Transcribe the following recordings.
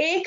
1,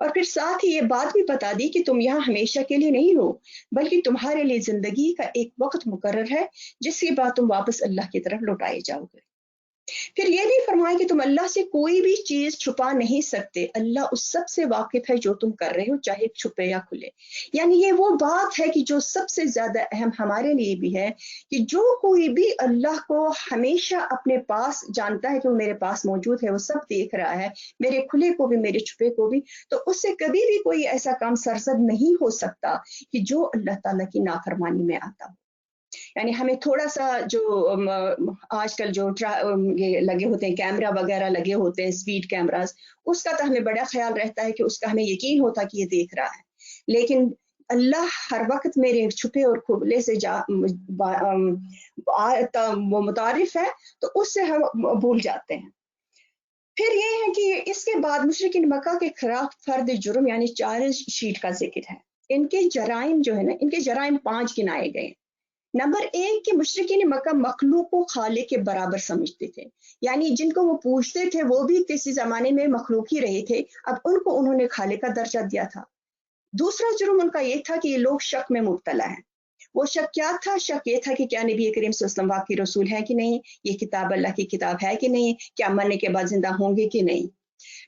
اور پھر ساتھ ہی یہ بات بھی بتا دی کہ تم یہاں ہمیشہ کے لیے نہیں ہو، بلکہ تمہارے لیے زندگی کا ایک وقت مقرر ہے جس کے بعد تم واپس اللہ کی طرف لوٹائے جاؤ گے۔ پھر یہ بھی فرمایا کہ تم اللہ سے کوئی بھی چیز چھپا نہیں سکتے، اللہ اس سب سے واقف ہے جو تم کر رہے ہو، چاہے چھپے یا کھلے۔ یعنی یہ وہ بات ہے کہ جو سب سے زیادہ اہم ہمارے لیے بھی ہے، کہ جو کوئی بھی اللہ کو ہمیشہ اپنے پاس جانتا ہے کہ وہ میرے پاس موجود ہے، وہ سب دیکھ رہا ہے، میرے کھلے کو بھی میرے چھپے کو بھی، تو اس سے کبھی بھی کوئی ایسا کام سرزد نہیں ہو سکتا کہ جو اللہ تعالیٰ کی نافرمانی میں آتا ہو۔ یعنی ہمیں تھوڑا سا جو آج کل جو یہ لگے ہوتے ہیں کیمرہ وغیرہ لگے ہوتے ہیں، اسپیڈ کیمراز، اس کا تو ہمیں بڑا خیال رہتا ہے کہ اس کا ہمیں یقین ہوتا کہ یہ دیکھ رہا ہے، لیکن اللہ ہر وقت میرے چھپے اور کھلے سے وہ متعارف ہے، تو اس سے ہم بھول جاتے ہیں۔ پھر یہ ہے کہ اس کے بعد مشرکین مکہ کے خلاف فرد جرم یعنی چارج شیٹ کا ذکر ہے۔ ان کے جرائم جو ہے نا، ان کے جرائم 5 گنائے گئے۔ نمبر 1 کہ مشرکین مکہ مخلوق کو خالق کے برابر سمجھتے تھے، یعنی جن کو وہ پوجتے تھے وہ بھی کسی زمانے میں مخلوق ہی رہے تھے، اب ان کو انہوں نے خالق کا درجہ دیا تھا۔ دوسرا جرم ان کا یہ تھا کہ یہ لوگ شک میں مبتلا ہیں۔ وہ شک کیا تھا؟ شک یہ تھا کہ کیا نبی کریم صلی اللہ علیہ وسلم واقعی رسول ہے کہ نہیں، یہ کتاب اللہ کی کتاب ہے کہ نہیں، کیا مرنے کے بعد زندہ ہوں گے کہ نہیں۔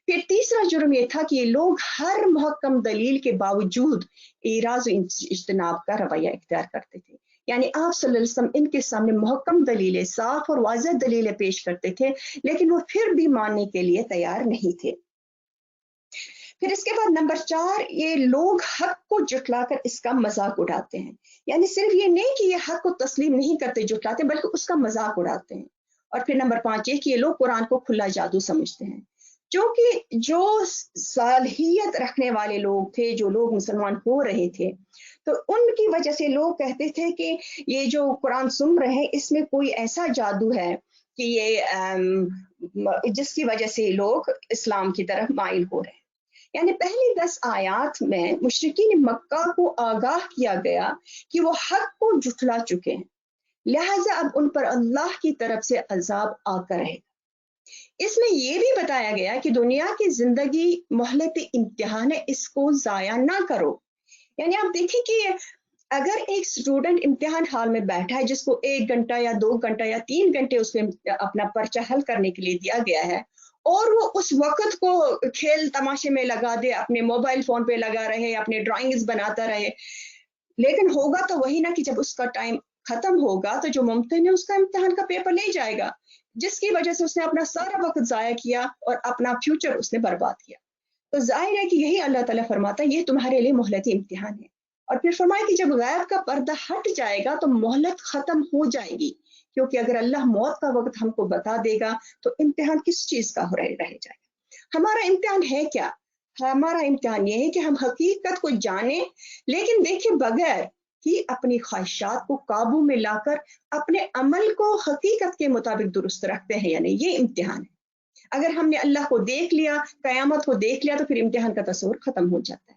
پھر تیسرا جرم یہ تھا کہ یہ لوگ ہر محکم دلیل کے باوجود اعراض و اجتناب کا رویہ اختیار کرتے تھے، یعنی آپ صلی اللہ علیہ وسلم ان کے سامنے محکم دلیلیں، صاف اور واضح دلیلیں پیش کرتے تھے، لیکن وہ پھر بھی ماننے کے لیے تیار نہیں تھے۔ پھر اس کے بعد نمبر 4 یہ لوگ حق کو جھٹلا کر اس کا مذاق اڑاتے ہیں، یعنی صرف یہ نہیں کہ یہ حق کو تسلیم نہیں کرتے جھٹلاتے، بلکہ اس کا مذاق اڑاتے ہیں۔ اور پھر نمبر 5 یہ کہ یہ لوگ قرآن کو کھلا جادو سمجھتے ہیں، کیونکہ جو صالحیت رکھنے والے لوگ تھے، جو لوگ مسلمان ہو رہے تھے، تو ان کی وجہ سے لوگ کہتے تھے کہ یہ جو قرآن سن رہے ہیں اس میں کوئی ایسا جادو ہے کہ یہ جس کی وجہ سے لوگ اسلام کی طرف مائل ہو رہے ہیں۔ یعنی پہلی 10 آیات میں مشرکین مکہ کو آگاہ کیا گیا کہ وہ حق کو جھٹلا چکے ہیں، لہٰذا اب ان پر اللہ کی طرف سے عذاب آ کر رہے گا۔ اس میں یہ بھی بتایا گیا کہ دنیا کی زندگی مہلت امتحان ہے، اس کو ضائع نہ کرو۔ یعنی آپ دیکھیں کہ اگر ایک اسٹوڈنٹ امتحان ہال میں بیٹھا ہے جس کو 1 گھنٹہ یا 2 گھنٹہ یا 3 گھنٹے اس پہ اپنا پرچہ حل کرنے کے لیے دیا گیا ہے، اور وہ اس وقت کو کھیل تماشے میں لگا دے، اپنے موبائل فون پہ لگا رہے، اپنے ڈرائنگز بناتا رہے، لیکن ہوگا تو وہی نا کہ جب اس کا ٹائم ختم ہوگا تو جو ممتحن ہے اس کا امتحان کا پیپر لے جائے گا، جس کی وجہ سے اس نے اپنا سارا وقت ضائع کیا اور اپنا فیوچر اس نے برباد کیا۔ تو ظاہر ہے کہ یہی اللہ تعالیٰ فرماتا ہے یہ تمہارے لیے مہلتی امتحان ہے۔ اور پھر فرمایا کہ جب غیب کا پردہ ہٹ جائے گا تو مہلت ختم ہو جائے گی، کیونکہ اگر اللہ موت کا وقت ہم کو بتا دے گا تو امتحان کس چیز کا رہ جائے گا؟ ہمارا امتحان ہے کیا؟ ہمارا امتحان یہ ہے کہ ہم حقیقت کو جانیں، لیکن دیکھیں بغیر ہی اپنی خواہشات کو قابو میں لا کر اپنے عمل کو حقیقت کے مطابق درست رکھتے ہیں یا نہیں، یہ امتحان ہے۔ اگر ہم نے اللہ کو دیکھ لیا، قیامت کو دیکھ لیا، تو پھر امتحان کا تصور ختم ہو جاتا ہے۔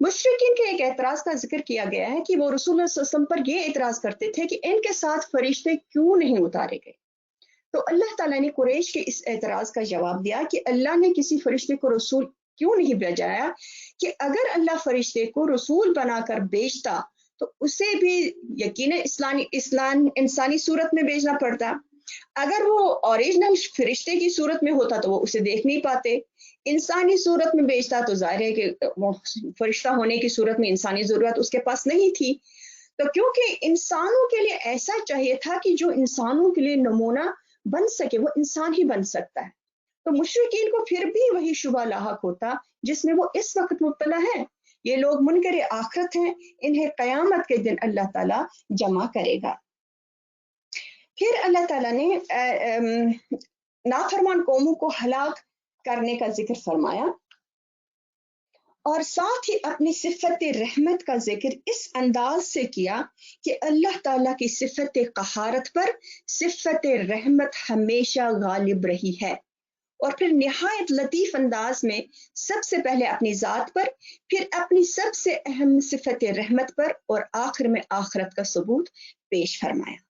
مشرکین کے ایک اعتراض کا ذکر کیا گیا ہے کہ وہ رسول اللہ صلی اللہ علیہ وسلم پر یہ اعتراض کرتے تھے کہ ان کے ساتھ فرشتے کیوں نہیں اتارے گئے۔ تو اللہ تعالیٰ نے قریش کے اس اعتراض کا جواب دیا کہ اللہ نے کسی فرشتے کو رسول کیوں نہیں بھیجایا، کہ اگر اللہ فرشتے کو رسول بنا کر بھیجتا تو اسے بھی یقیناً انسانی صورت میں بھیجنا پڑتا۔ اگر وہ اوریجنل فرشتے کی صورت میں ہوتا تو وہ اسے دیکھ نہیں پاتے، انسانی صورت میں بھیجتا تو ظاہر ہے کہ وہ فرشتہ ہونے کی صورت میں انسانی ضرورت اس کے پاس نہیں تھی۔ تو کیونکہ انسانوں کے لیے ایسا چاہیے تھا کہ جو انسانوں کے لیے نمونہ بن سکے، وہ انسان ہی بن سکتا ہے، تو مشرکین کو پھر بھی وہی شبہ لاحق ہوتا جس میں وہ اس وقت مبتلا ہے۔ یہ لوگ منکر آخرت ہیں، انہیں قیامت کے دن اللہ تعالیٰ جمع کرے گا۔ پھر اللہ تعالیٰ نے نافرمان قوموں کو ہلاک کرنے کا ذکر فرمایا، اور ساتھ ہی اپنی صفت رحمت کا ذکر اس انداز سے کیا کہ اللہ تعالیٰ کی صفت قہارت پر صفت رحمت ہمیشہ غالب رہی ہے، اور پھر نہایت لطیف انداز میں سب سے پہلے اپنی ذات پر، پھر اپنی سب سے اہم صفت رحمت پر، اور آخر میں آخرت کا ثبوت پیش فرمایا۔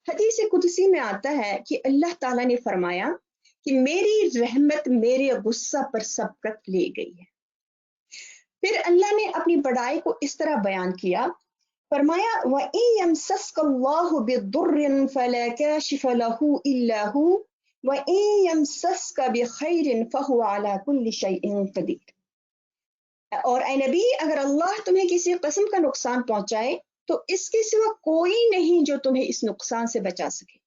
حدیث قدسی میں آتا ہے کہ اللہ تعالیٰ نے فرمایا کہ میری رحمت میرے غصہ پر سبقت لے گئی ہے۔ پھر اللہ نے اپنی بڑائی کو اس طرح بیان کیا، فرمایا وَإِن يَمْسَسْكَ اللَّهُ بِضُرٍّ فَلَا كَاشِفَ لَهُ إِلَّا هُوَ وَإِن يَمْسَسْكَ بِخَيْرٍ فَهُوَ عَلَى كُلِّ شَيْءٍ قَدِيرٌ۔ اور اے نبی، اگر اللہ تمہیں کسی قسم کا نقصان پہنچائے تو اس کے سوا کوئی نہیں جو تمہیں اس نقصان سے بچا سکے،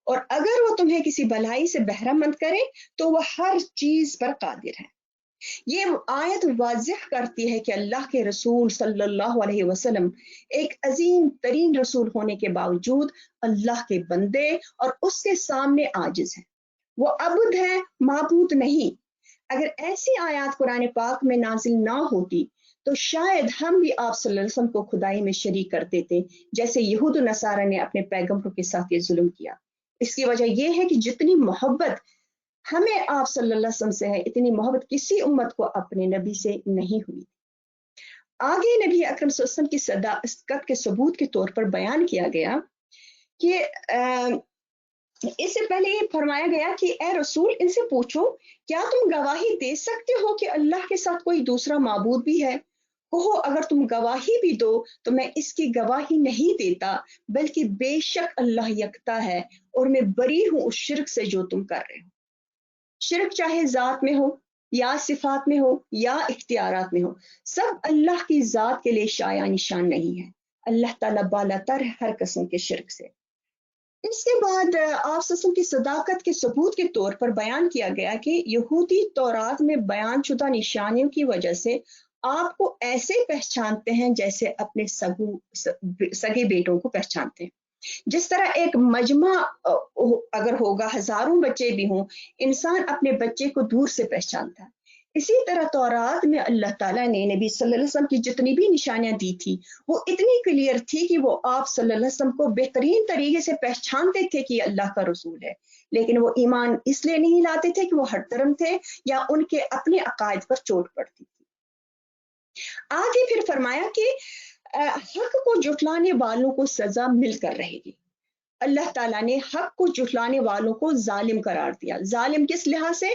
اور اگر وہ تمہیں کسی بھلائی سے بہرہ مند کرے تو وہ ہر چیز پر قادر ہے۔ یہ آیت واضح کرتی ہے کہ اللہ کے رسول صلی اللہ علیہ وسلم ایک عظیم ترین رسول ہونے کے باوجود اللہ کے بندے اور اس کے سامنے عاجز ہیں، وہ عبد ہے، معبود نہیں۔ اگر ایسی آیات قرآن پاک میں نازل نہ ہوتی تو شاید ہم بھی آپ صلی اللہ علیہ وسلم کو خدائی میں شریک کر دیتے، جیسے یہود و نصارہ نے اپنے پیغمبروں کے ساتھ یہ ظلم کیا۔ اس کی وجہ یہ ہے کہ جتنی محبت ہمیں آپ صلی اللہ علیہ وسلم سے ہے، اتنی محبت کسی امت کو اپنے نبی سے نہیں ہوئی۔ آگے نبی اکرم صلی اللہ علیہ وسلم کی صداقت کے ثبوت کے طور پر بیان کیا گیا کہ اس سے پہلے یہ فرمایا گیا کہ اے رسول، ان سے پوچھو کیا تم گواہی دے سکتے ہو کہ اللہ کے ساتھ کوئی دوسرا معبود بھی ہے؟ کہو اگر تم گواہی بھی دو تو میں اس کی گواہی نہیں دیتا، بلکہ بے شک اللہ یکتا ہے اور میں بری ہوں اس شرک سے جو تم کر رہے ہو۔ شرک چاہے ذات میں ہو یا صفات میں ہو یا اختیارات میں ہو، سب اللہ کی ذات کے لیے شایع نشان نہیں ہے۔ اللہ تعالیٰ بالا تر ہے ہر قسم کے شرک سے۔ اس کے بعد آپ سسم کی صداقت کے ثبوت کے طور پر بیان کیا گیا کہ یہودی تورات میں بیان شدہ نشانیوں کی وجہ سے آپ کو ایسے پہچانتے ہیں جیسے اپنے سگے بیٹوں کو پہچانتے ہیں۔ جس طرح ایک مجمع اگر ہوگا، ہزاروں بچے بھی ہوں، انسان اپنے بچے کو دور سے پہچانتا ہے۔ اسی طرح تورات میں اللہ تعالیٰ نے نبی صلی اللہ علیہ وسلم کی جتنی بھی نشانیاں دی تھی وہ اتنی کلیئر تھی کہ وہ آپ صلی اللہ علیہ وسلم کو بہترین طریقے سے پہچانتے تھے کہ اللہ کا رسول ہے، لیکن وہ ایمان اس لیے نہیں لاتے تھے کہ وہ ہٹ درم تھے یا ان کے اپنے عقائد پر چوٹ پڑتی تھی۔ آگے پھر فرمایا کہ حق کو جھٹلانے والوں کو سزا مل کر رہے گی۔ اللہ تعالیٰ نے حق کو جھٹلانے والوں کو ظالم قرار دیا۔ ظالم کس لحاظ سے؟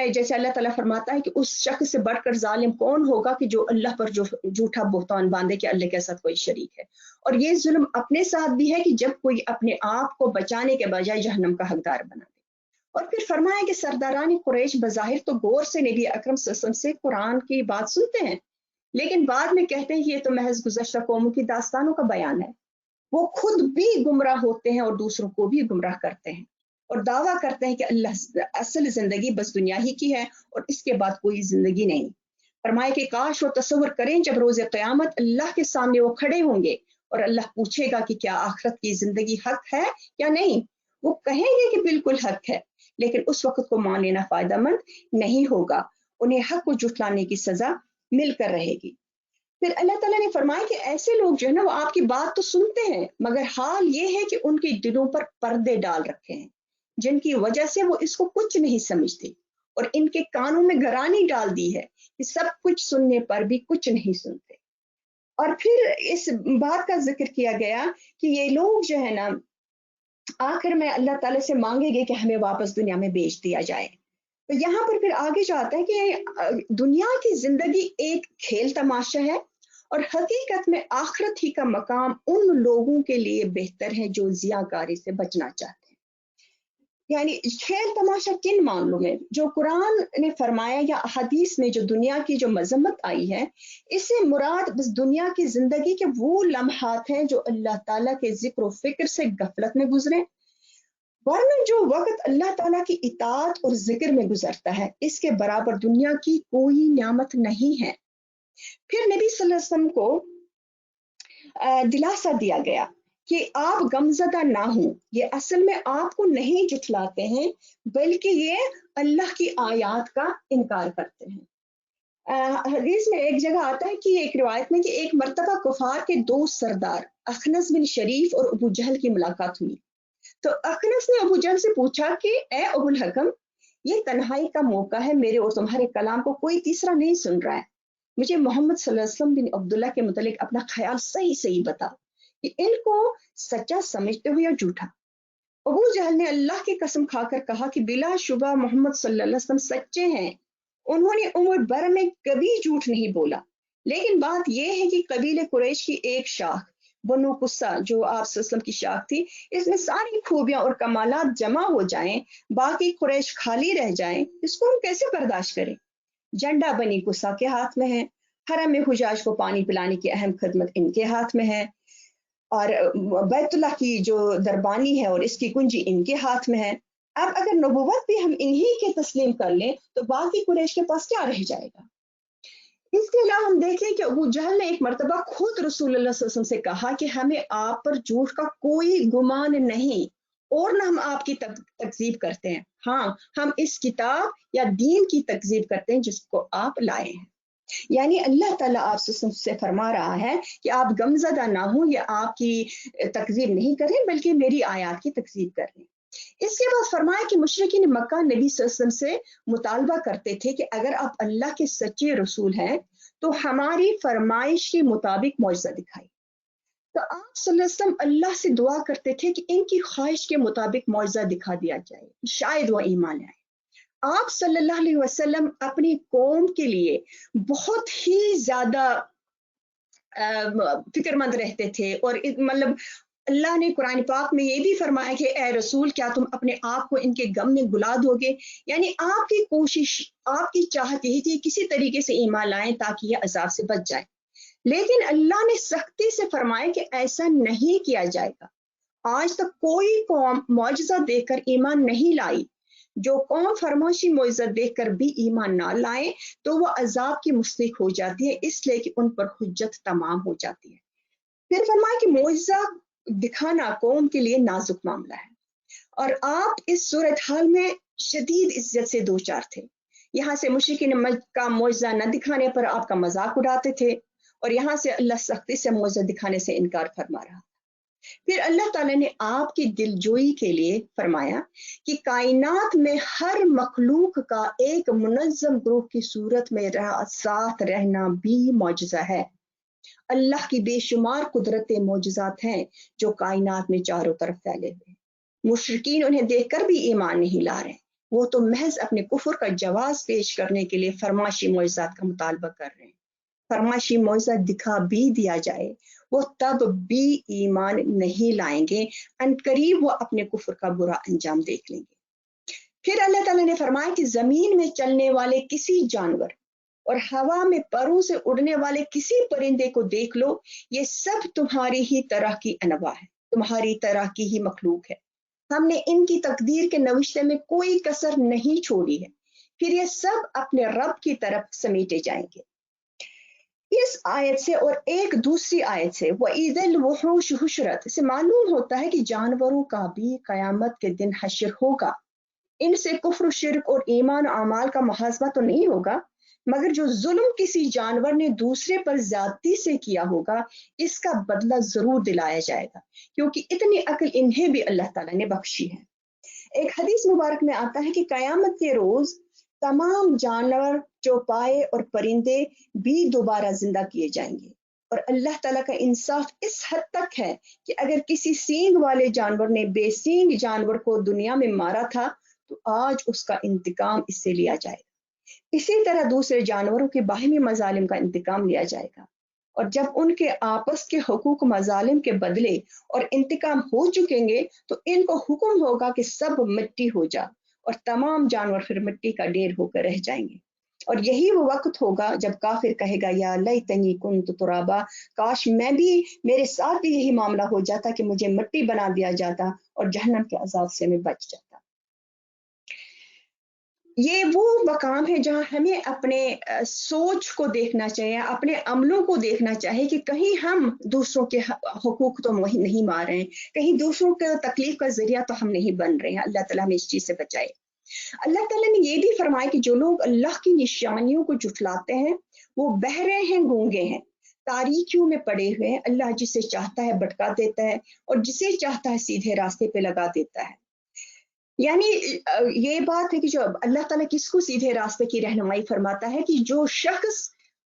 جیسے اللہ تعالیٰ فرماتا ہے کہ اس شخص سے بڑھ کر ظالم کون ہوگا کہ جو اللہ پر جھوٹا بہتان باندھے کہ اللہ کے ساتھ کوئی شریک ہے۔ اور یہ ظلم اپنے ساتھ بھی ہے کہ جب کوئی اپنے آپ کو بچانے کے بجائے جہنم کا حقدار بنا دے۔ اور پھر فرمایا کہ سرداران قریش بظاہر تو غور سے نبی اکرم صلی اللہ علیہ وسلم سے قرآن کی بات سنتے ہیں، لیکن بعد میں کہتے ہیں کہ یہ تو محض گزشتہ قوموں کی داستانوں کا بیان ہے۔ وہ خود بھی گمراہ ہوتے ہیں اور دوسروں کو بھی گمراہ کرتے ہیں، اور دعویٰ کرتے ہیں کہ اللہ اصل زندگی بس دنیا ہی کی ہے اور اس کے بعد کوئی زندگی نہیں۔ فرمائے کہ کاش وہ تصور کریں جب روز قیامت اللہ کے سامنے وہ کھڑے ہوں گے اور اللہ پوچھے گا کہ کیا آخرت کی زندگی حق ہے یا نہیں۔ وہ کہیں گے کہ بالکل حق ہے، لیکن اس وقت کو مان لینا فائدہ مند نہیں ہوگا، انہیں حق کو جھٹلانے کی سزا مل کر رہے گی۔ پھر اللہ تعالیٰ نے فرمایا کہ ایسے لوگ جو ہے نا وہ آپ کی بات تو سنتے ہیں، مگر حال یہ ہے کہ ان کے دلوں پر پردے ڈال رکھے ہیں جن کی وجہ سے وہ اس کو کچھ نہیں سمجھتے، اور ان کے کانوں میں گرانی ڈال دی ہے کہ سب کچھ سننے پر بھی کچھ نہیں سنتے۔ اور پھر اس بات کا ذکر کیا گیا کہ یہ لوگ جو ہے نا آخر میں اللہ تعالیٰ سے مانگے گے کہ ہمیں واپس دنیا میں بھیج دیا جائے۔ تو یہاں پر پھر آگے جاتا ہے کہ دنیا کی زندگی ایک کھیل تماشا ہے، اور حقیقت میں آخرت ہی کا مقام ان لوگوں کے لیے بہتر ہے جو ضیاءکاری سے بچنا چاہتے ہیں۔ یعنی کھیل تماشا کن معاملوں میں؟ جو قرآن نے فرمایا یا حدیث میں جو دنیا کی جو مذمت آئی ہے، اس سے مراد بس دنیا کی زندگی کے وہ لمحات ہیں جو اللہ تعالیٰ کے ذکر و فکر سے غفلت میں گزرے، ورنہ جو وقت اللہ تعالیٰ کی اطاعت اور ذکر میں گزرتا ہے اس کے برابر دنیا کی کوئی نعمت نہیں ہے۔ پھر نبی صلی اللہ علیہ وسلم کو دلاسا دیا گیا کہ آپ غمزدہ نہ ہوں، یہ اصل میں آپ کو نہیں جھٹلاتے ہیں بلکہ یہ اللہ کی آیات کا انکار کرتے ہیں۔ حدیث میں ایک جگہ آتا ہے کہ ایک روایت میں کہ ایک مرتبہ کفار کے دو سردار اخنس بن شریف اور ابو جہل کی ملاقات ہوئی، تو اخنس نے ابو جہل سے پوچھا کہ اے ابو الحکم، یہ تنہائی کا موقع ہے، میرے اور تمہارے کلام کو کوئی تیسرا نہیں سن رہا ہے، مجھے محمد صلی اللہ علیہ وسلم بن عبداللہ کے متعلق اپنا خیال صحیح بتا کہ ان کو سچا سمجھتے ہو یا جھوٹا۔ ابو جہل نے اللہ کی قسم کھا کر کہا کہ بلا شبہ محمد صلی اللہ علیہ وسلم سچے ہیں انہوں نے عمر بھر میں کبھی جھوٹ نہیں بولا، لیکن بات یہ ہے کہ قبیلے قریش کی ایک شاخ بنو قصہ جو آپ صلی اللہ علیہ وسلم کی شاخ تھی، اس میں ساری خوبیاں اور کمالات جمع ہو جائیں، باقی قریش خالی رہ جائیں، اس کو ہم کیسے برداشت کریں؟ جھنڈا بنی قصہ کے ہاتھ میں ہے، حرم میں حجاج کو پانی پلانے کی اہم خدمت ان کے ہاتھ میں ہے، اور بیت اللہ کی جو دربانی ہے اور اس کی کنجی ان کے ہاتھ میں ہے۔ اب اگر نبوت بھی ہم انہی کے تسلیم کر لیں تو باقی قریش کے پاس کیا رہ جائے گا؟ اس کے علاوہ ہم دیکھیں کہ ابو جہل نے ایک مرتبہ خود رسول اللہ صلی اللہ علیہ وسلم سے کہا کہ ہمیں آپ پر جھوٹ کا کوئی گمان نہیں، اور نہ ہم آپ کی تکذیب کرتے ہیں، ہاں ہم اس کتاب یا دین کی تکذیب کرتے ہیں جس کو آپ لائے ہیں۔ یعنی اللہ تعالیٰ آپ سے فرما رہا ہے کہ آپ غمزدہ نہ ہوں یا آپ کی تکذیب نہیں کریں بلکہ میری آیات کی تکذیب کریں۔ اس کے بعد فرمایا کہ مشرکین مکہ نبی صلی اللہ علیہ وسلم سے مطالبہ کرتے تھے کہ اگر آپ اللہ کے سچے رسول ہیں تو ہماری فرمائش کے مطابق معجزہ دکھائیں۔ تو آپ صلی اللہ علیہ وسلم اللہ سے دعا کرتے تھے کہ ان کی خواہش کے مطابق معجزہ دکھا دیا جائے، شاید وہ ایمان لائیں۔ آپ صلی اللہ علیہ وسلم اپنی قوم کے لیے بہت ہی زیادہ فکر مند رہتے تھے، اور مطلب اللہ نے قرآن پاک میں یہ بھی فرمایا کہ اے رسول کیا تم اپنے آپ کو ان کے غم میں گلا دو گے؟ یعنی آپ کی کوشش، آپ کی چاہت یہی تھی کسی طریقے سے ایمان لائیں تاکہ یہ عذاب سے بچ جائے، لیکن اللہ نے سختی سے فرمایا کہ ایسا نہیں کیا جائے گا۔ آج تک کوئی قوم معجزہ دیکھ کر ایمان نہیں لائی، جو قوم فرمائشی معجزہ دیکھ کر بھی ایمان نہ لائے تو وہ عذاب کی مستحق ہو جاتی ہے، اس لیے کہ ان پر حجت تمام ہو جاتی ہے۔ پھر فرمایا کہ معجزہ دکھانا قوم کے لیے نازک معاملہ ہے، اور آپ اس صورتحال میں شدید عزت سے دوچار تھے۔ یہاں سے مشرکین کا معجزہ نہ دکھانے پر آپ کا مذاق اڑاتے تھے، اور یہاں سے اللہ سختی سے معجزہ دکھانے سے انکار فرما رہا۔ پھر اللہ تعالیٰ نے آپ کی دلجوئی کے لیے فرمایا کہ کائنات میں ہر مخلوق کا ایک منظم گروہ کی صورت میں ساتھ رہنا بھی معجزہ ہے۔ اللہ کی بے شمار قدرت معجزات ہیں جو کائنات میں چاروں طرف پھیلے ہوئے۔ مشرکین انہیں دیکھ کر بھی ایمان نہیں لا رہے، وہ تو محض اپنے کفر کا جواز پیش کرنے کے لیے فرمائشی معجزات کا مطالبہ کر رہے ہیں۔ فرمائشی معجزہ دکھا بھی دیا جائے وہ تب بھی ایمان نہیں لائیں گے، عنقریب وہ اپنے کفر کا برا انجام دیکھ لیں گے۔ پھر اللہ تعالیٰ نے فرمایا کہ زمین میں چلنے والے کسی جانور اور ہوا میں پروں سے اڑنے والے کسی پرندے کو دیکھ لو، یہ سب تمہاری ہی طرح کی انواع ہے، تمہاری طرح کی ہی مخلوق ہے۔ ہم نے ان کی تقدیر کے نوشتے میں کوئی کسر نہیں چھوڑی ہے، پھر یہ سب اپنے رب کی طرف سمیٹے جائیں گے۔ اس آیت سے اور ایک دوسری آیت سے وَإِذَا الْوُحُوشُ حُشِرَتْ سے معلوم ہوتا ہے کہ جانوروں کا بھی قیامت کے دن حشر ہوگا۔ ان سے کفر و شرک اور ایمان و اعمال کا محاسبہ تو نہیں ہوگا، مگر جو ظلم کسی جانور نے دوسرے پر زیادتی سے کیا ہوگا اس کا بدلہ ضرور دلایا جائے گا، کیونکہ اتنی عقل انہیں بھی اللہ تعالیٰ نے بخشی ہے۔ ایک حدیث مبارک میں آتا ہے کہ قیامت کے روز تمام جانور، چوپائے اور پرندے بھی دوبارہ زندہ کیے جائیں گے، اور اللہ تعالیٰ کا انصاف اس حد تک ہے کہ اگر کسی سینگ والے جانور نے بے سینگ جانور کو دنیا میں مارا تھا تو آج اس کا انتقام اس سے لیا جائے گا۔ اسی طرح دوسرے جانوروں کے باہمی مظالم کا انتقام لیا جائے گا، اور جب ان کے آپس کے حقوق مظالم کے بدلے اور انتقام ہو چکیں گے تو ان کو حکم ہوگا کہ سب مٹی ہو جا، اور تمام جانور پھر مٹی کا ڈھیر ہو کر رہ جائیں گے۔ اور یہی وہ وقت ہوگا جب کافر کہے گا یا لیتنی کنت ترابا، کاش میں بھی، میرے ساتھ بھی یہی معاملہ ہو جاتا کہ مجھے مٹی بنا دیا جاتا اور جہنم کے عذاب سے میں بچ جاتا۔ یہ وہ مقام ہے جہاں ہمیں اپنے سوچ کو دیکھنا چاہیے، اپنے عملوں کو دیکھنا چاہیے کہ کہیں ہم دوسروں کے حقوق تو نہیں مار رہے ہیں، کہیں دوسروں کے تکلیف کا ذریعہ تو ہم نہیں بن رہے ہیں۔ اللہ تعالیٰ ہمیں اس چیز سے بچائے۔ اللہ تعالیٰ نے یہ بھی فرمایا کہ جو لوگ اللہ کی نشانیوں کو جھٹلاتے ہیں وہ بہرے ہیں، گونگے ہیں، تاریکیوں میں پڑے ہوئے ہیں۔ اللہ جسے چاہتا ہے بھٹکا دیتا ہے اور جسے چاہتا ہے سیدھے راستے پہ لگا دیتا ہے۔ یعنی یہ بات ہے کہ جو اللہ تعالیٰ کس کو سیدھے راستے کی رہنمائی فرماتا ہے کہ جو شخص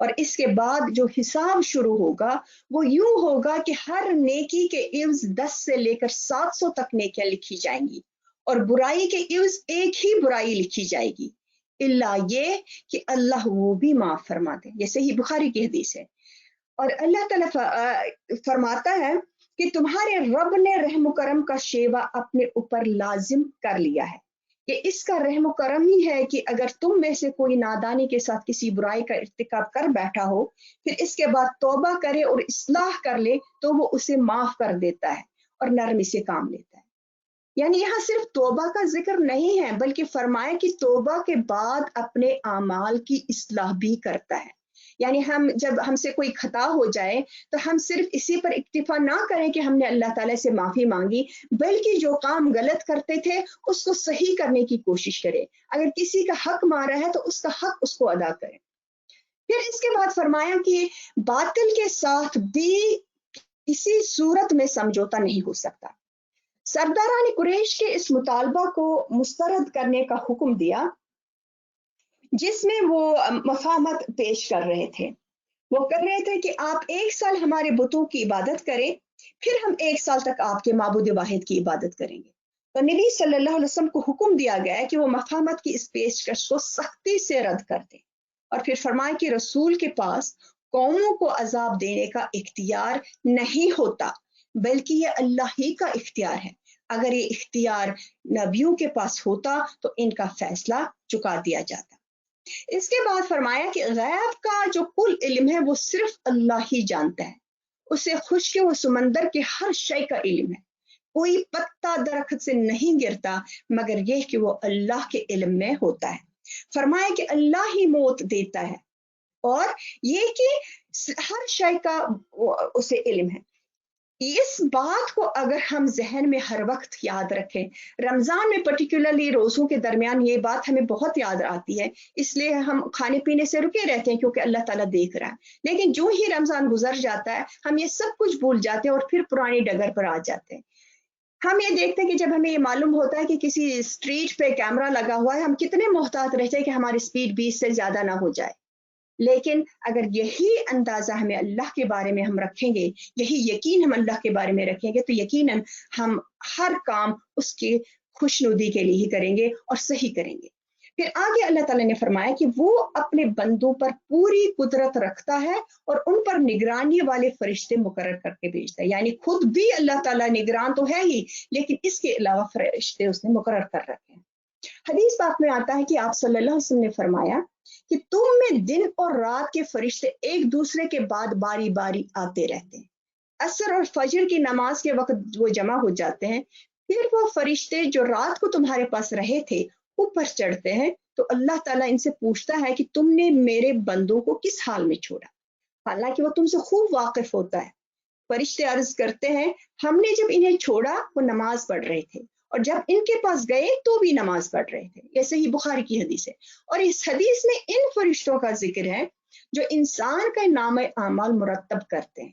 اور اس کے بعد جو حساب شروع ہوگا وہ یوں ہوگا کہ ہر نیکی کے عوض 10 سے لے کر 700 تک نیکیاں لکھی جائیں گی، اور برائی کے عوض ایک ہی برائی لکھی جائے گی، اللہ یہ کہ اللہ وہ بھی معاف فرماتے. یہ صحیح بخاری کی حدیث ہے. اور اللہ تعالیٰ فرماتا ہے کہ تمہارے رب نے رحم و کرم کا شیوا اپنے اوپر لازم کر لیا ہے. کہ اس کا رحم و کرم ہی ہے کہ اگر تم میں سے کوئی نادانی کے ساتھ کسی برائی کا ارتکاب کر بیٹھا ہو، پھر اس کے بعد توبہ کرے اور اصلاح کر لے تو وہ اسے معاف کر دیتا ہے اور نرمی سے کام لیتا ہے. یعنی یہاں صرف توبہ کا ذکر نہیں ہے، بلکہ فرمایا کہ توبہ کے بعد اپنے اعمال کی اصلاح بھی کرتا ہے. یعنی جب ہم سے کوئی خطا ہو جائے تو ہم صرف اسی پر اکتفا نہ کریں کہ ہم نے اللہ تعالیٰ سے معافی مانگی، بلکہ جو کام غلط کرتے تھے اس کو صحیح کرنے کی کوشش کریں. اگر کسی کا حق مارا ہے تو اس کا حق اس کو ادا کریں. پھر اس کے بعد فرمایا کہ باطل کے ساتھ بھی کسی صورت میں سمجھوتا نہیں ہو سکتا. سرداران قریش کے اس مطالبہ کو مسترد کرنے کا حکم دیا جس میں وہ مفاہمت پیش کر رہے تھے. وہ کر رہے تھے کہ آپ 1 سال ہمارے بتوں کی عبادت کریں، پھر ہم 1 سال تک آپ کے معبود واحد کی عبادت کریں گے. تو نبی صلی اللہ علیہ وسلم کو حکم دیا گیا ہے کہ وہ مفاہمت کی اس پیشکش کو سختی سے رد کر دیں، اور پھر فرمایا کہ رسول کے پاس قوموں کو عذاب دینے کا اختیار نہیں ہوتا، بلکہ یہ اللہ ہی کا اختیار ہے. اگر یہ اختیار نبیوں کے پاس ہوتا تو ان کا فیصلہ چکا دیا جاتا. اس کے بعد فرمایا کہ غیب کا جو کل علم ہے وہ صرف اللہ ہی جانتا ہے. اسے خشک و سمندر کے ہر شے کا علم ہے. کوئی پتا درخت سے نہیں گرتا مگر یہ کہ وہ اللہ کے علم میں ہوتا ہے. فرمایا کہ اللہ ہی موت دیتا ہے، اور یہ کہ ہر شے کا اسے علم ہے. اس بات کو اگر ہم ذہن میں ہر وقت یاد رکھیں، رمضان میں پرٹیکولرلی روزوں کے درمیان یہ بات ہمیں بہت یاد آتی ہے، اس لیے ہم کھانے پینے سے رکے رہتے ہیں کیونکہ اللہ تعالیٰ دیکھ رہا ہے. لیکن جو ہی رمضان گزر جاتا ہے ہم یہ سب کچھ بھول جاتے ہیں اور پھر پرانی ڈگر پر آ جاتے ہیں. ہم یہ دیکھتے ہیں کہ جب ہمیں یہ معلوم ہوتا ہے کہ کسی اسٹریٹ پہ کیمرہ لگا ہوا ہے، ہم کتنے محتاط رہتے ہیں کہ ہماری سپیڈ 20 سے زیادہ نہ ہو جائے. لیکن اگر یہی اندازہ ہمیں اللہ کے بارے میں ہم رکھیں گے، یہی یقین ہم اللہ کے بارے میں رکھیں گے، تو یقیناً ہم ہر کام اس کی خوشنودی کے لیے ہی کریں گے اور صحیح کریں گے. پھر آگے اللہ تعالیٰ نے فرمایا کہ وہ اپنے بندوں پر پوری قدرت رکھتا ہے اور ان پر نگرانی والے فرشتے مقرر کر کے بھیجتا ہے. یعنی خود بھی اللہ تعالیٰ نگران تو ہے ہی، لیکن اس کے علاوہ فرشتے اس نے مقرر کر رکھے ہیں. حدیث پاک میں آتا ہے کہ آپ صلی اللہ علیہ وسلم نے فرمایا کہ تم میں دن اور رات کے فرشتے ایک دوسرے کے بعد باری باری آتے رہتے ہیں. عصر اور فجر کی نماز کے وقت وہ جمع ہو جاتے ہیں. پھر وہ فرشتے جو رات کو تمہارے پاس رہے تھے اوپر چڑھتے ہیں، تو اللہ تعالیٰ ان سے پوچھتا ہے کہ تم نے میرے بندوں کو کس حال میں چھوڑا، حالانکہ وہ تم سے خوب واقف ہوتا ہے. فرشتے عرض کرتے ہیں ہم نے جب انہیں چھوڑا وہ نماز پڑھ رہے تھے، اور جب ان کے پاس گئے تو بھی نماز پڑھ رہے تھے. یہ صحیح بخاری کی حدیث ہے. اور اس حدیث میں ان فرشتوں کا ذکر ہے جو انسان کا نام اعمال مرتب کرتے ہیں.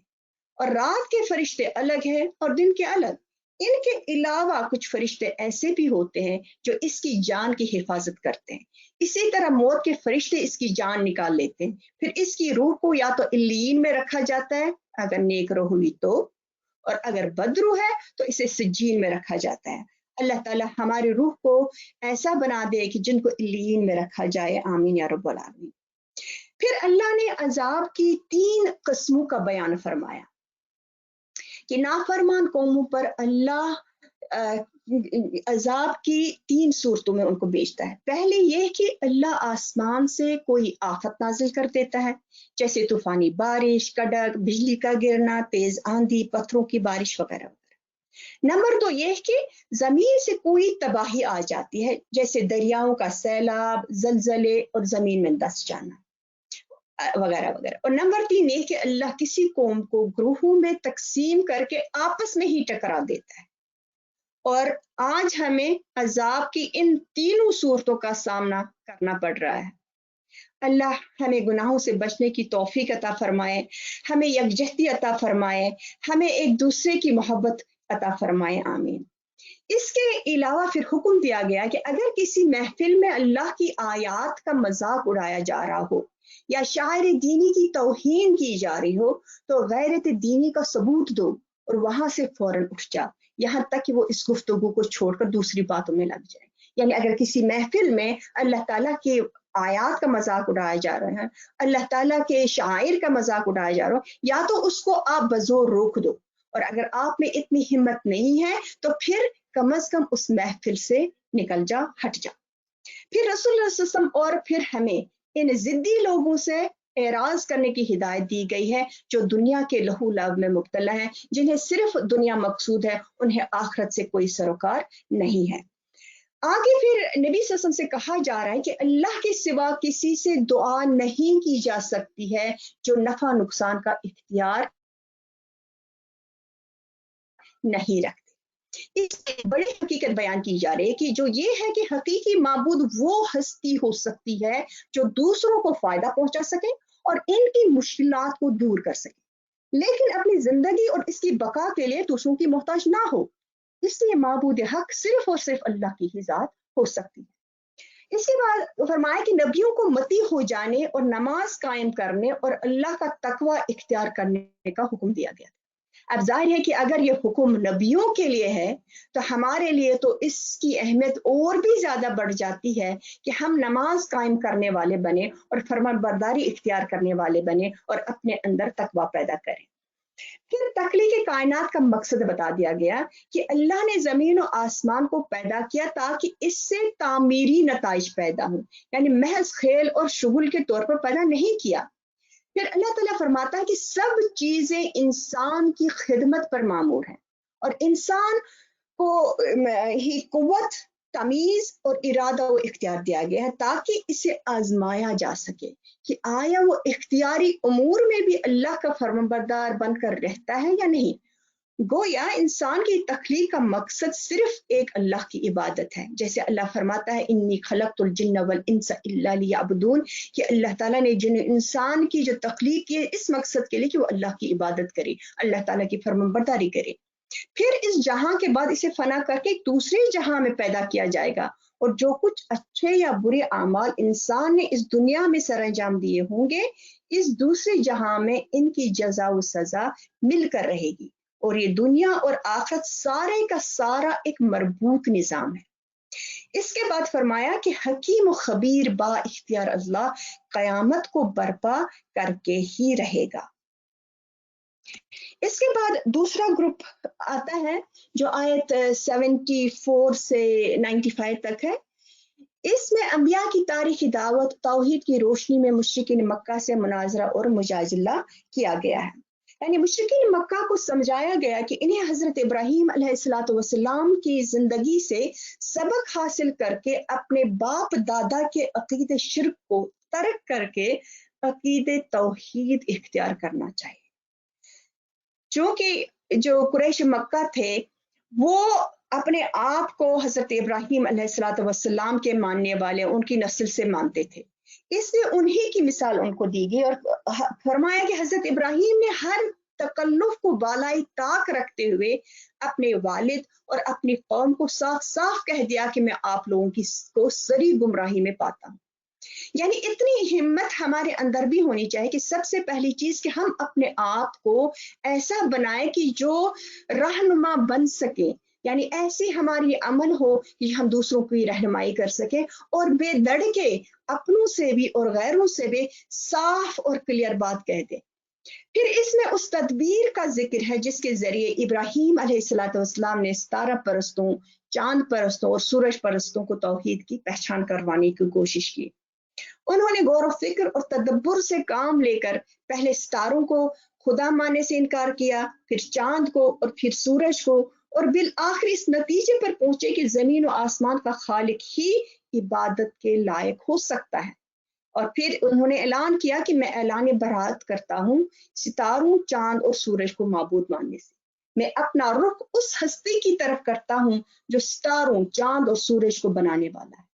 اور رات کے فرشتے الگ ہیں اور دن کے الگ. ان کے علاوہ کچھ فرشتے ایسے بھی ہوتے ہیں جو اس کی جان کی حفاظت کرتے ہیں. اسی طرح موت کے فرشتے اس کی جان نکال لیتے ہیں، پھر اس کی روح کو یا تو علیین میں رکھا جاتا ہے اگر نیک روح ہوئی تو، اور اگر بد روح ہے تو اسے سجین میں رکھا جاتا ہے. اللہ تعالیٰ ہماری روح کو ایسا بنا دے کہ جن کو علیین میں رکھا جائے. آمین یا رب العالمین. پھر اللہ نے عذاب کی 3 قسموں کا بیان فرمایا کہ نافرمان قوموں پر اللہ عذاب کی 3 صورتوں میں ان کو بھیجتا ہے. پہلے یہ کہ اللہ آسمان سے کوئی آفت نازل کر دیتا ہے، جیسے طوفانی بارش، کڑک، بجلی کا گرنا، تیز آندھی، پتھروں کی بارش وغیرہ. نمبر 2 یہ کہ زمین سے کوئی تباہی آ جاتی ہے، جیسے دریاؤں کا سیلاب، زلزلے اور زمین میں دس جانا وغیرہ وغیرہ. اور نمبر 3 یہ کہ اللہ کسی قوم کو گروہوں میں تقسیم کر کے آپس میں ہی ٹکرا دیتا ہے. اور آج ہمیں عذاب کی ان 3 صورتوں کا سامنا کرنا پڑ رہا ہے. اللہ ہمیں گناہوں سے بچنے کی توفیق عطا فرمائے، ہمیں یکجہتی عطا فرمائے، ہمیں ایک دوسرے کی محبت عطا فرمائے. آمین. اس کے علاوہ پھر حکم دیا گیا کہ اگر کسی محفل میں اللہ کی آیات کا مذاق اڑایا جا رہا ہو یا شاعر دینی کی توہین کی جا رہی ہو تو غیرت دینی کا ثبوت دو اور وہاں سے فوراً اٹھ جا، یہاں تک کہ وہ اس گفتگو کو چھوڑ کر دوسری باتوں میں لگ جائے۔ یعنی اگر کسی محفل میں اللہ تعالیٰ کی آیات کا مذاق اڑایا جا رہا ہے، اللہ تعالیٰ کے شاعر کا مذاق اڑایا جا رہا ہو، یا تو اس کو آپ بزور روک دو، اور اگر آپ میں اتنی ہمت نہیں ہے تو پھر کم از کم اس محفل سے نکل جا، ہٹ جا۔ پھر رسول اللہ صلی اللہ علیہ وسلم اور پھر ہمیں ان ضدی لوگوں سے اعراض کرنے کی ہدایت دی گئی ہے جو دنیا کے لہو لعب میں مبتلا ہیں، جنہیں صرف دنیا مقصود ہے، انہیں آخرت سے کوئی سروکار نہیں ہے۔ آگے پھر نبی صلی اللہ علیہ وسلم سے کہا جا رہا ہے کہ اللہ کے سوا کسی سے دعا نہیں کی جا سکتی ہے جو نفع نقصان کا اختیار نہیں رکھتے۔ اس سے بڑی حقیقت بیان کی جا رہی ہے کہ جو یہ ہے کہ حقیقی معبود وہ ہستی ہو سکتی ہے جو دوسروں کو فائدہ پہنچا سکے اور ان کی مشکلات کو دور کر سکے، لیکن اپنی زندگی اور اس کی بقا کے لیے دوسروں کی محتاج نہ ہو۔ اس لیے معبود حق صرف اور صرف اللہ کی ہی ذات ہو سکتی ہے۔ اس کے بعد فرمایا کہ نبیوں کو متی ہو جانے اور نماز قائم کرنے اور اللہ کا تقوی اختیار کرنے کا حکم دیا گیا۔ اب ظاہر ہے کہ اگر یہ حکم نبیوں کے لیے ہے تو ہمارے لیے تو اس کی اہمیت اور بھی زیادہ بڑھ جاتی ہے کہ ہم نماز قائم کرنے والے بنے اور فرمان برداری اختیار کرنے والے بنے اور اپنے اندر تقوی پیدا کریں۔ پھر تخلیق کائنات کا مقصد بتا دیا گیا کہ اللہ نے زمین و آسمان کو پیدا کیا تاکہ اس سے تعمیری نتائج پیدا ہوں، یعنی محض کھیل اور شغل کے طور پر پیدا نہیں کیا۔ پھر اللہ تعالیٰ فرماتا ہے کہ سب چیزیں انسان کی خدمت پر معمور ہیں اور انسان کو ہی قوت، تمیز اور ارادہ و اختیار دیا گیا ہے تاکہ اسے آزمایا جا سکے کہ آیا وہ اختیاری امور میں بھی اللہ کا فرمانبردار بن کر رہتا ہے یا نہیں۔ گویا انسان کی تخلیق کا مقصد صرف ایک اللہ کی عبادت ہے، جیسے اللہ فرماتا ہے انی خلقت الجن والانس الا لیعبدون، کہ اللہ تعالیٰ نے جن انسان کی جو تخلیق کی ہے اس مقصد کے لیے کہ وہ اللہ کی عبادت کرے، اللہ تعالیٰ کی فرمانبرداری کرے۔ پھر اس جہاں کے بعد اسے فنا کر کے ایک دوسرے جہاں میں پیدا کیا جائے گا، اور جو کچھ اچھے یا برے اعمال انسان نے اس دنیا میں سر انجام دیے ہوں گے، اس دوسرے جہاں میں ان کی جزا و سزا مل کر رہے گی، اور یہ دنیا اور آخرت سارے کا سارا ایک مربوط نظام ہے۔ اس کے بعد فرمایا کہ حکیم و خبیر با اختیار اللہ قیامت کو برپا کر کے ہی رہے گا۔ اس کے بعد دوسرا گروپ آتا ہے جو آیت 74 سے 95 تک ہے۔ اس میں انبیاء کی تاریخی دعوت، توحید کی روشنی میں مشرکین مکہ سے مناظرہ اور مجادلہ کیا گیا ہے۔ یعنی مشرکین مکہ کو سمجھایا گیا کہ انہیں حضرت ابراہیم علیہ السلام کی زندگی سے سبق حاصل کر کے اپنے باپ دادا کے عقید شرک کو ترک کر کے عقید توحید اختیار کرنا چاہیے۔ چونکہ جو قریش مکہ تھے وہ اپنے آپ کو حضرت ابراہیم علیہ السلام کے ماننے والے، ان کی نسل سے مانتے تھے، اس لیے انہی کی مثال ان کو دی گئی اور فرمایا کہ حضرت ابراہیم نے ہر تکلف کو بالائی طاق رکھتے ہوئے اپنے والد اور اپنی قوم کو صاف صاف کہہ دیا کہ میں آپ لوگوں کی کو سری گمراہی میں پاتا ہوں۔ یعنی اتنی ہمت ہمارے اندر بھی ہونی چاہیے کہ سب سے پہلی چیز کہ ہم اپنے آپ کو ایسا بنائیں کہ جو رہنما بن سکے، یعنی ایسی ہماری عمل ہو کہ ہم دوسروں کی رہنمائی کر سکیں اور بے دڑ کے اپنوں سے بھی اور غیروں سے بھی صاف اور کلیئر بات کہہ دیں۔ پھر اس میں اس تدبیر کا ذکر ہے جس کے ذریعے ابراہیم علیہ السلام نے ستارہ پرستوں، چاند پرستوں اور سورج پرستوں کو توحید کی پہچان کروانے کی کوشش کی۔ انہوں نے غور و فکر اور تدبر سے کام لے کر پہلے ستاروں کو خدا ماننے سے انکار کیا، پھر چاند کو اور پھر سورج کو، اور بالآخر اس نتیجے پر پہنچے کہ زمین و آسمان کا خالق ہی عبادت کے لائق ہو سکتا ہے۔ اور پھر انہوں نے اعلان کیا کہ میں اعلان برات کرتا ہوں ستاروں، چاند اور سورج کو معبود ماننے سے، میں اپنا رخ اس ہستی کی طرف کرتا ہوں جو ستاروں، چاند اور سورج کو بنانے والا ہے۔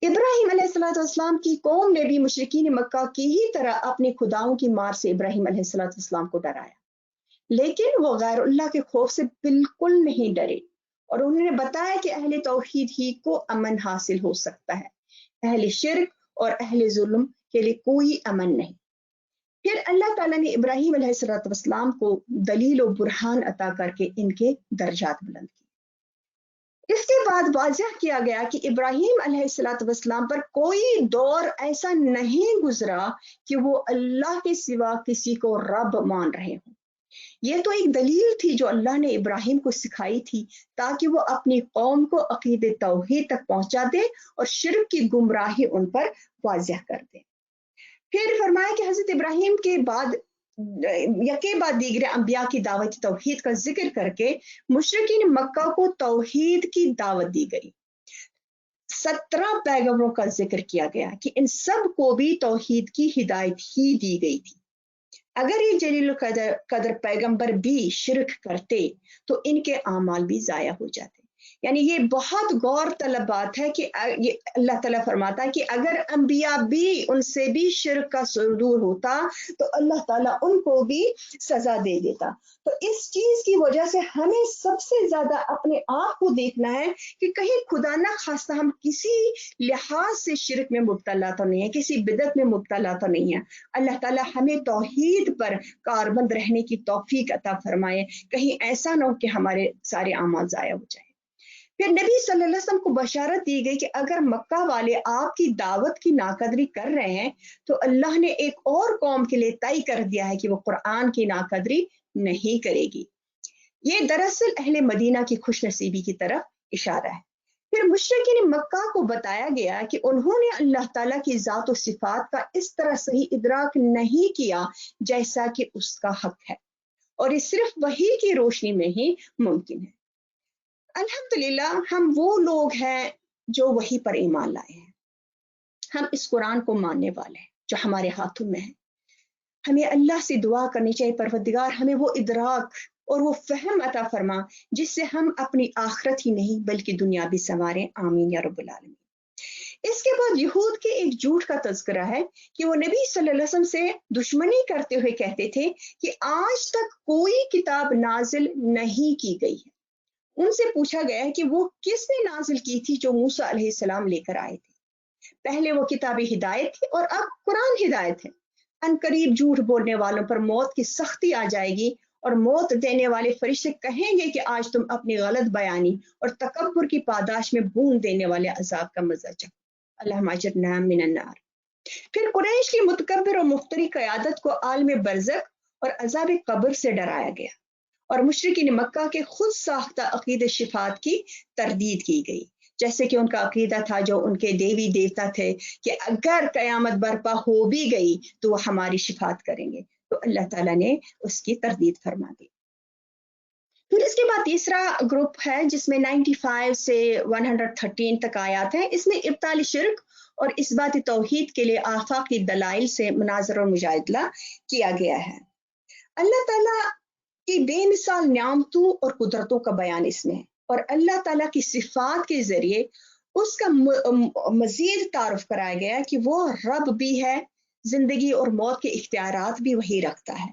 ابراہیم علیہ السلام کی قوم نے بھی مشرکین مکہ کی ہی طرح اپنے خداؤں کی مار سے ابراہیم علیہ السلام کو ڈرایا، لیکن وہ غیر اللہ کے خوف سے بالکل نہیں ڈرے اور انہوں نے بتایا کہ اہل توحید ہی کو امن حاصل ہو سکتا ہے، اہل شرک اور اہل ظلم کے لیے کوئی امن نہیں۔ پھر اللہ تعالیٰ نے ابراہیم علیہ السلام کو دلیل و برہان عطا کر کے ان کے درجات بلند کیے۔ اس کے بعد واضح کیا گیا کہ ابراہیم علیہ السلام پر کوئی دور ایسا نہیں گزرا کہ وہ اللہ کے سوا کسی کو رب مان رہے ہوں۔ یہ تو ایک دلیل تھی جو اللہ نے ابراہیم کو سکھائی تھی تاکہ وہ اپنی قوم کو عقید توحید تک پہنچا دے اور شرک کی گمراہی ان پر واضح کر دے۔ پھر فرمایا کہ حضرت ابراہیم کے بعد یکے بعد دیگر انبیاء کی دعوت توحید کا ذکر کر کے مشرکین مکہ کو توحید کی دعوت دی گئی۔ 17 پیغمبروں کا ذکر کیا گیا کہ ان سب کو بھی توحید کی ہدایت ہی دی گئی تھی۔ اگر یہ جلیل القدر پیغمبر بھی شرک کرتے تو ان کے اعمال بھی ضائع ہو جاتے۔ یعنی یہ بہت غور طلب بات ہے کہ اللہ تعالیٰ فرماتا ہے کہ اگر انبیاء بھی ان سے بھی شرک کا صدور ہوتا تو اللہ تعالیٰ ان کو بھی سزا دے دیتا۔ تو اس چیز کی وجہ سے ہمیں سب سے زیادہ اپنے آپ کو دیکھنا ہے کہ کہیں خدا نہ خواستہ ہم کسی لحاظ سے شرک میں مبتلا تو نہیں ہے، کسی بدعت میں مبتلا تو نہیں ہے۔ اللہ تعالیٰ ہمیں توحید پر کاربند رہنے کی توفیق عطا فرمائے، کہیں ایسا نہ ہو کہ ہمارے سارے اعمال ضائع ہو جائیں۔ پھر نبی صلی اللہ علیہ وسلم کو بشارت دی گئی کہ اگر مکہ والے آپ کی دعوت کی ناقدری کر رہے ہیں تو اللہ نے ایک اور قوم کے لیے طے کر دیا ہے کہ وہ قرآن کی ناقدری نہیں کرے گی۔ یہ دراصل اہل مدینہ کی خوش نصیبی کی طرف اشارہ ہے۔ پھر مشرکین مکہ کو بتایا گیا کہ انہوں نے اللہ تعالیٰ کی ذات و صفات کا اس طرح صحیح ادراک نہیں کیا جیسا کہ اس کا حق ہے، اور یہ صرف وحی کی روشنی میں ہی ممکن ہے۔ الحمدللہ ہم وہ لوگ ہیں جو وحی پر ایمان لائے ہیں، ہم اس قرآن کو ماننے والے ہیں جو ہمارے ہاتھوں میں ہے۔ ہمیں اللہ سے دعا کرنی چاہیے، پروردگار ہمیں وہ ادراک اور وہ فہم عطا فرما جس سے ہم اپنی آخرت ہی نہیں بلکہ دنیا بھی سنواریں، آمین یا رب العالمین۔ اس کے بعد یہود کے ایک جھوٹ کا تذکرہ ہے کہ وہ نبی صلی اللہ علیہ وسلم سے دشمنی کرتے ہوئے کہتے تھے کہ آج تک کوئی کتاب نازل نہیں کی گئی ہے۔ ان سے پوچھا گیا ہے کہ وہ کس نے نازل کی تھی جو موسیٰ علیہ السلام لے کر آئے تھے؟ پہلے وہ کتاب ہدایت تھی اور اب قرآن ہدایت ہے۔ ان قریب جھوٹ بولنے والوں پر موت کی سختی آ جائے گی اور موت دینے والے فرشتے کہیں گے کہ آج تم اپنی غلط بیانی اور تکبر کی پاداش میں بھون دینے والے عذاب کا مزہ چکھو۔ اللہم اجرنا من النار۔ پھر قریش کی متکبر اور مفتری قیادت کو عالم برزخ اور عذاب قبر سے ڈرایا گیا اور مشرکین مکہ کے خود ساختہ عقید شفاعت کی تردید کی گئی، جیسے کہ ان کا عقیدہ تھا جو ان کے دیوی دیوتا تھے کہ اگر قیامت برپا ہو بھی گئی تو وہ ہماری شفاعت کریں گے، تو اللہ تعالیٰ نے اس کی تردید فرما دی۔ پھر اس کے بعد تیسرا گروپ ہے جس میں 95 سے 113 تک آیات ہیں۔ اس میں ابطال شرک اور اثبات توحید کے لیے آفاقی دلائل سے مناظرہ و مجادلہ کیا گیا ہے۔ اللہ تعالیٰ کی بے مثال نعمتوں اور قدرتوں کا بیان اس میں ہے، اور اللہ تعالیٰ کی صفات کے ذریعے اس کا مزید تعارف کرایا گیا کہ وہ رب بھی ہے، زندگی اور موت کے اختیارات بھی وہی رکھتا ہے۔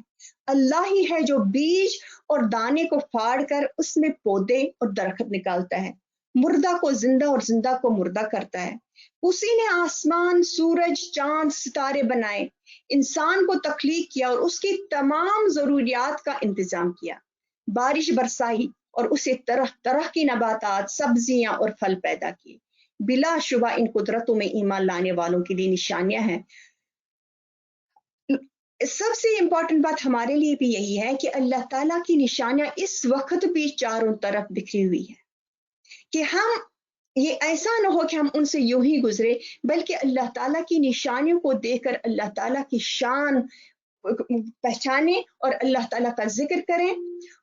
اللہ ہی ہے جو بیج اور دانے کو پھاڑ کر اس میں پودے اور درخت نکالتا ہے، مردہ کو زندہ اور زندہ کو مردہ کرتا ہے۔ اسی نے آسمان، سورج، چاند، ستارے بنائے، انسان کو تخلیق کیا اور اس کی تمام ضروریات کا انتظام کیا، بارش برسائی اور اسے طرح طرح کی نباتات، سبزیاں اور پھل پیدا کیے۔ بلا شبہ ان قدرتوں میں ایمان لانے والوں کے لیے نشانیاں ہیں۔ سب سے امپورٹنٹ بات ہمارے لیے بھی یہی ہے کہ اللہ تعالیٰ کی نشانیاں اس وقت بھی چاروں طرف بکھری ہوئی ہیں کہ ہم یہ ایسا نہ ہو کہ ہم ان سے یوں ہی گزرے، بلکہ اللہ تعالیٰ کی نشانیوں کو دیکھ کر اللہ تعالیٰ کی شان پہچانیں اور اللہ تعالیٰ کا ذکر کریں۔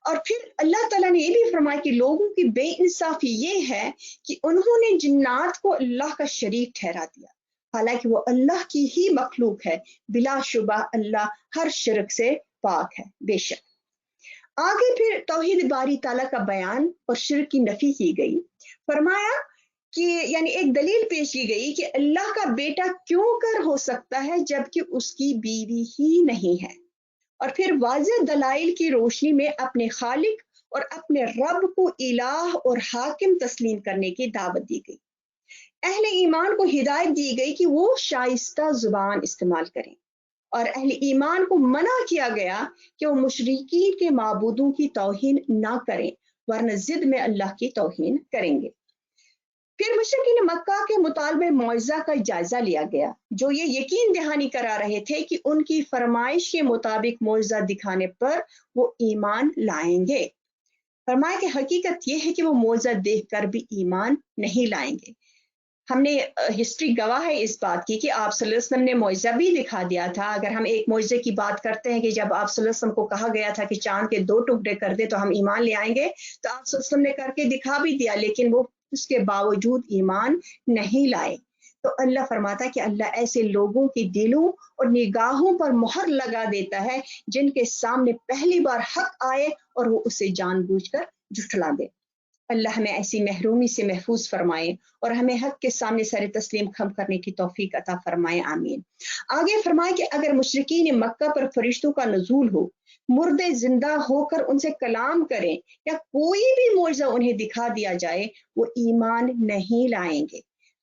اور پھر اللہ تعالیٰ نے یہ بھی فرمایا کہ لوگوں کی بے انصافی یہ ہے کہ انہوں نے جنات کو اللہ کا شریک ٹھہرا دیا، حالانکہ وہ اللہ کی ہی مخلوق ہے۔ بلا شبہ اللہ ہر شرک سے پاک ہے، بے شک۔ آگے پھر توحید باری تعالیٰ کا بیان اور شرک کی نفی کی گئی۔ فرمایا کہ یعنی ایک دلیل پیش کی گئی کہ اللہ کا بیٹا کیوں کر ہو سکتا ہے جبکہ اس کی بیوی ہی نہیں ہے، اور پھر واضح دلائل کی روشنی میں اپنے خالق اور اپنے رب کو الہ اور حاکم تسلیم کرنے کی دعوت دی گئی۔ اہل ایمان کو ہدایت دی گئی کہ وہ شائستہ زبان استعمال کریں، اور اہل ایمان کو منع کیا گیا کہ وہ مشرکین کے معبودوں کی توہین نہ کریں، ورنہ ضد میں اللہ کی توہین کریں گے۔ پھر مشرکین مکہ کے مطالبے معجزہ کا جائزہ لیا گیا، جو یہ یقین دہانی کرا رہے تھے کہ ان کی فرمائش کے مطابق معجزہ دکھانے پر وہ ایمان لائیں گے۔ فرمایا کہ حقیقت یہ ہے کہ وہ معجزہ دیکھ کر بھی ایمان نہیں لائیں گے۔ ہم نے ہسٹری گواہ ہے اس بات کی کہ آپ صلی اللہ علیہ وسلم نے معجزہ بھی دکھا دیا تھا۔ اگر ہم ایک معجزے کی بات کرتے ہیں کہ جب آپ صلی اللہ علیہ وسلم کو کہا گیا تھا کہ چاند کے 2 ٹکڑے کر دے تو ہم ایمان لے آئیں گے، تو آپ صلی اللہ علیہ وسلم نے کر کے دکھا بھی دیا، لیکن وہ اس کے باوجود ایمان نہیں لائے۔ تو اللہ فرماتا ہے کہ اللہ ایسے لوگوں کی دلوں اور نگاہوں پر مہر لگا دیتا ہے جن کے سامنے پہلی بار حق آئے اور وہ اسے جان بوجھ کر جھٹلا دے۔ اللہ ہمیں ایسی محرومی سے محفوظ فرمائے اور ہمیں حق کے سامنے سر تسلیم خم کرنے کی توفیق عطا فرمائے، آمین۔ آگے فرمائے کہ اگر مشرکین مکہ پر فرشتوں کا نزول ہو، مردے زندہ ہو کر ان سے کلام کریں، یا کوئی بھی معجزہ انہیں دکھا دیا جائے، وہ ایمان نہیں لائیں گے۔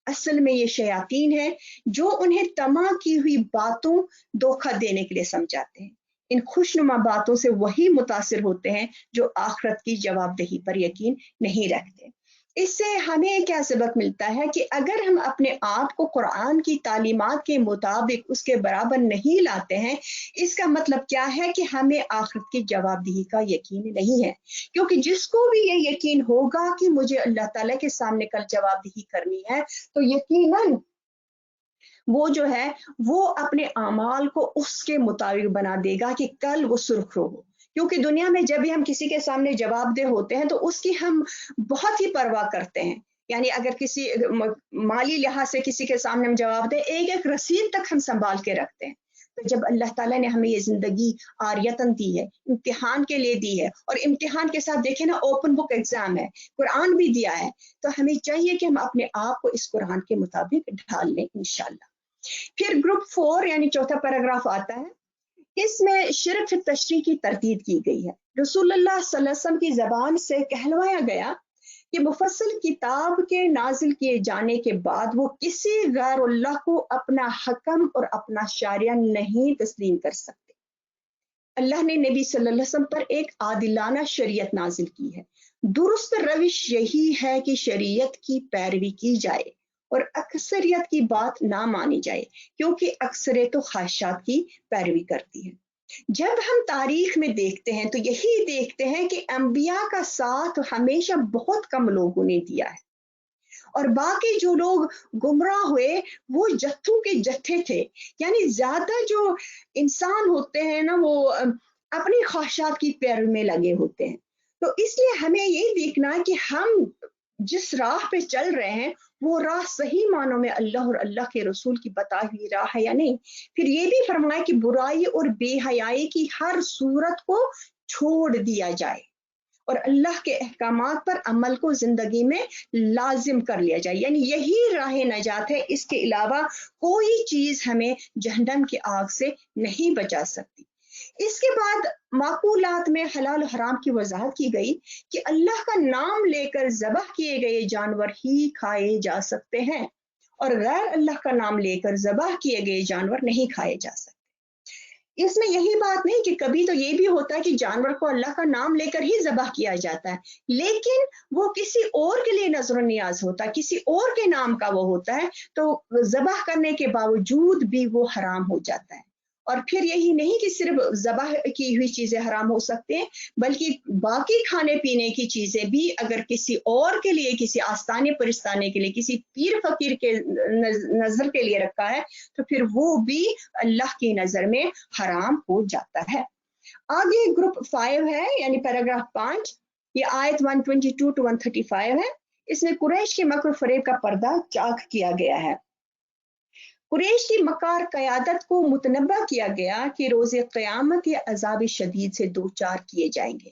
اصل میں یہ شیاطین ہیں جو انہیں طمع کی ہوئی باتوں دھوکہ دینے کے لیے سمجھاتے ہیں۔ ان خوشنما باتوں سے وہی متاثر ہوتے ہیں جو آخرت کی جواب دہی پر یقین نہیں رکھتے۔ اس سے ہمیں کیا سبق ملتا ہے کہ اگر ہم اپنے آپ کو قرآن کی تعلیمات کے مطابق اس کے برابر نہیں لاتے ہیں، اس کا مطلب کیا ہے کہ ہمیں آخرت کی جواب دہی کا یقین نہیں ہے، کیونکہ جس کو بھی یہ یقین ہوگا کہ مجھے اللہ تعالیٰ کے سامنے کل جواب دہی کرنی ہے، تو یقیناً وہ جو ہے وہ اپنے اعمال کو اس کے مطابق بنا دے گا کہ کل وہ سرخرو ہو۔ کیونکہ دنیا میں جب بھی ہم کسی کے سامنے جواب دہ ہوتے ہیں تو اس کی ہم بہت ہی پرواہ کرتے ہیں، یعنی اگر کسی مالی لحاظ سے کسی کے سامنے ہم جواب دیں، ایک ایک رسید تک ہم سنبھال کے رکھتے ہیں۔ تو جب اللہ تعالیٰ نے ہمیں یہ زندگی عاریتاً دی ہے، امتحان کے لیے دی ہے، اور امتحان کے ساتھ دیکھیں نا اوپن بک ایگزام ہے، قرآن بھی دیا ہے، تو ہمیں چاہیے کہ ہم اپنے آپ کو اس قرآن کے مطابق ڈھال لیں انشاءاللہ۔ پھر گروپ 4 یعنی چوتھا پیراگراف آتا ہے، اس میں شرک فی تشریح کی تردید کی گئی ہے۔ رسول اللہ صلی اللہ علیہ وسلم کی زبان سے کہلوایا گیا کہ مفصل کتاب کے نازل کیے جانے کے بعد وہ کسی غیر اللہ کو اپنا حکم اور اپنا شارع نہیں تسلیم کر سکتے۔ اللہ نے نبی صلی اللہ علیہ وسلم پر ایک عادلانہ شریعت نازل کی ہے۔ درست روش یہی ہے کہ شریعت کی پیروی کی جائے اور اکثریت کی بات نہ مانی جائے، کیونکہ اکثریت تو خواہشات کی پیروی کرتی ہے۔ جب ہم تاریخ میں دیکھتے ہیں تو یہی دیکھتے ہیں کہ انبیاء کا ساتھ ہمیشہ بہت کم لوگوں نے دیا ہے، اور باقی جو لوگ گمراہ ہوئے وہ جتھوں کے جتھے تھے، یعنی زیادہ جو انسان ہوتے ہیں نا وہ اپنی خواہشات کی پیروی میں لگے ہوتے ہیں۔ تو اس لیے ہمیں یہ دیکھنا ہے کہ ہم جس راہ پہ چل رہے ہیں وہ راہ صحیح معنوں میں اللہ اور اللہ کے رسول کی بتائی ہوئی راہ ہے یا نہیں۔ پھر یہ بھی فرمایا کہ برائی اور بے حیائی کی ہر صورت کو چھوڑ دیا جائے اور اللہ کے احکامات پر عمل کو زندگی میں لازم کر لیا جائے، یعنی یہی راہ نجات ہے۔ اس کے علاوہ کوئی چیز ہمیں جہنم کی آگ سے نہیں بچا سکتی۔ اس کے بعد معقولات میں حلال و حرام کی وضاحت کی گئی کہ اللہ کا نام لے کر ذبح کیے گئے جانور ہی کھائے جا سکتے ہیں، اور غیر اللہ کا نام لے کر ذبح کیے گئے جانور نہیں کھائے جا سکتے۔ اس میں یہی بات نہیں کہ کبھی تو یہ بھی ہوتا ہے کہ جانور کو اللہ کا نام لے کر ہی ذبح کیا جاتا ہے، لیکن وہ کسی اور کے لیے نظر و نیاز ہوتا ہے، کسی اور کے نام کا وہ ہوتا ہے، تو ذبح کرنے کے باوجود بھی وہ حرام ہو جاتا ہے۔ اور پھر یہی نہیں کہ صرف ذبح کی ہوئی چیزیں حرام ہو سکتے ہیں، بلکہ باقی کھانے پینے کی چیزیں بھی اگر کسی اور کے لیے، کسی آستانے پرستانے کے لیے، کسی پیر فقیر کے نظر کے لیے رکھا ہے تو پھر وہ بھی اللہ کی نظر میں حرام ہو جاتا ہے۔ آگے گروپ 5 ہے یعنی پیراگراف 5، یہ آیت 122 to 135 ہے۔ اس میں قریش کے مکر و فریب کا پردہ چاک کیا گیا ہے۔ قریش کی مکار قیادت کو متنبہ کیا گیا کہ روز قیامت یا عذاب شدید سے دوچار کیے جائیں گے۔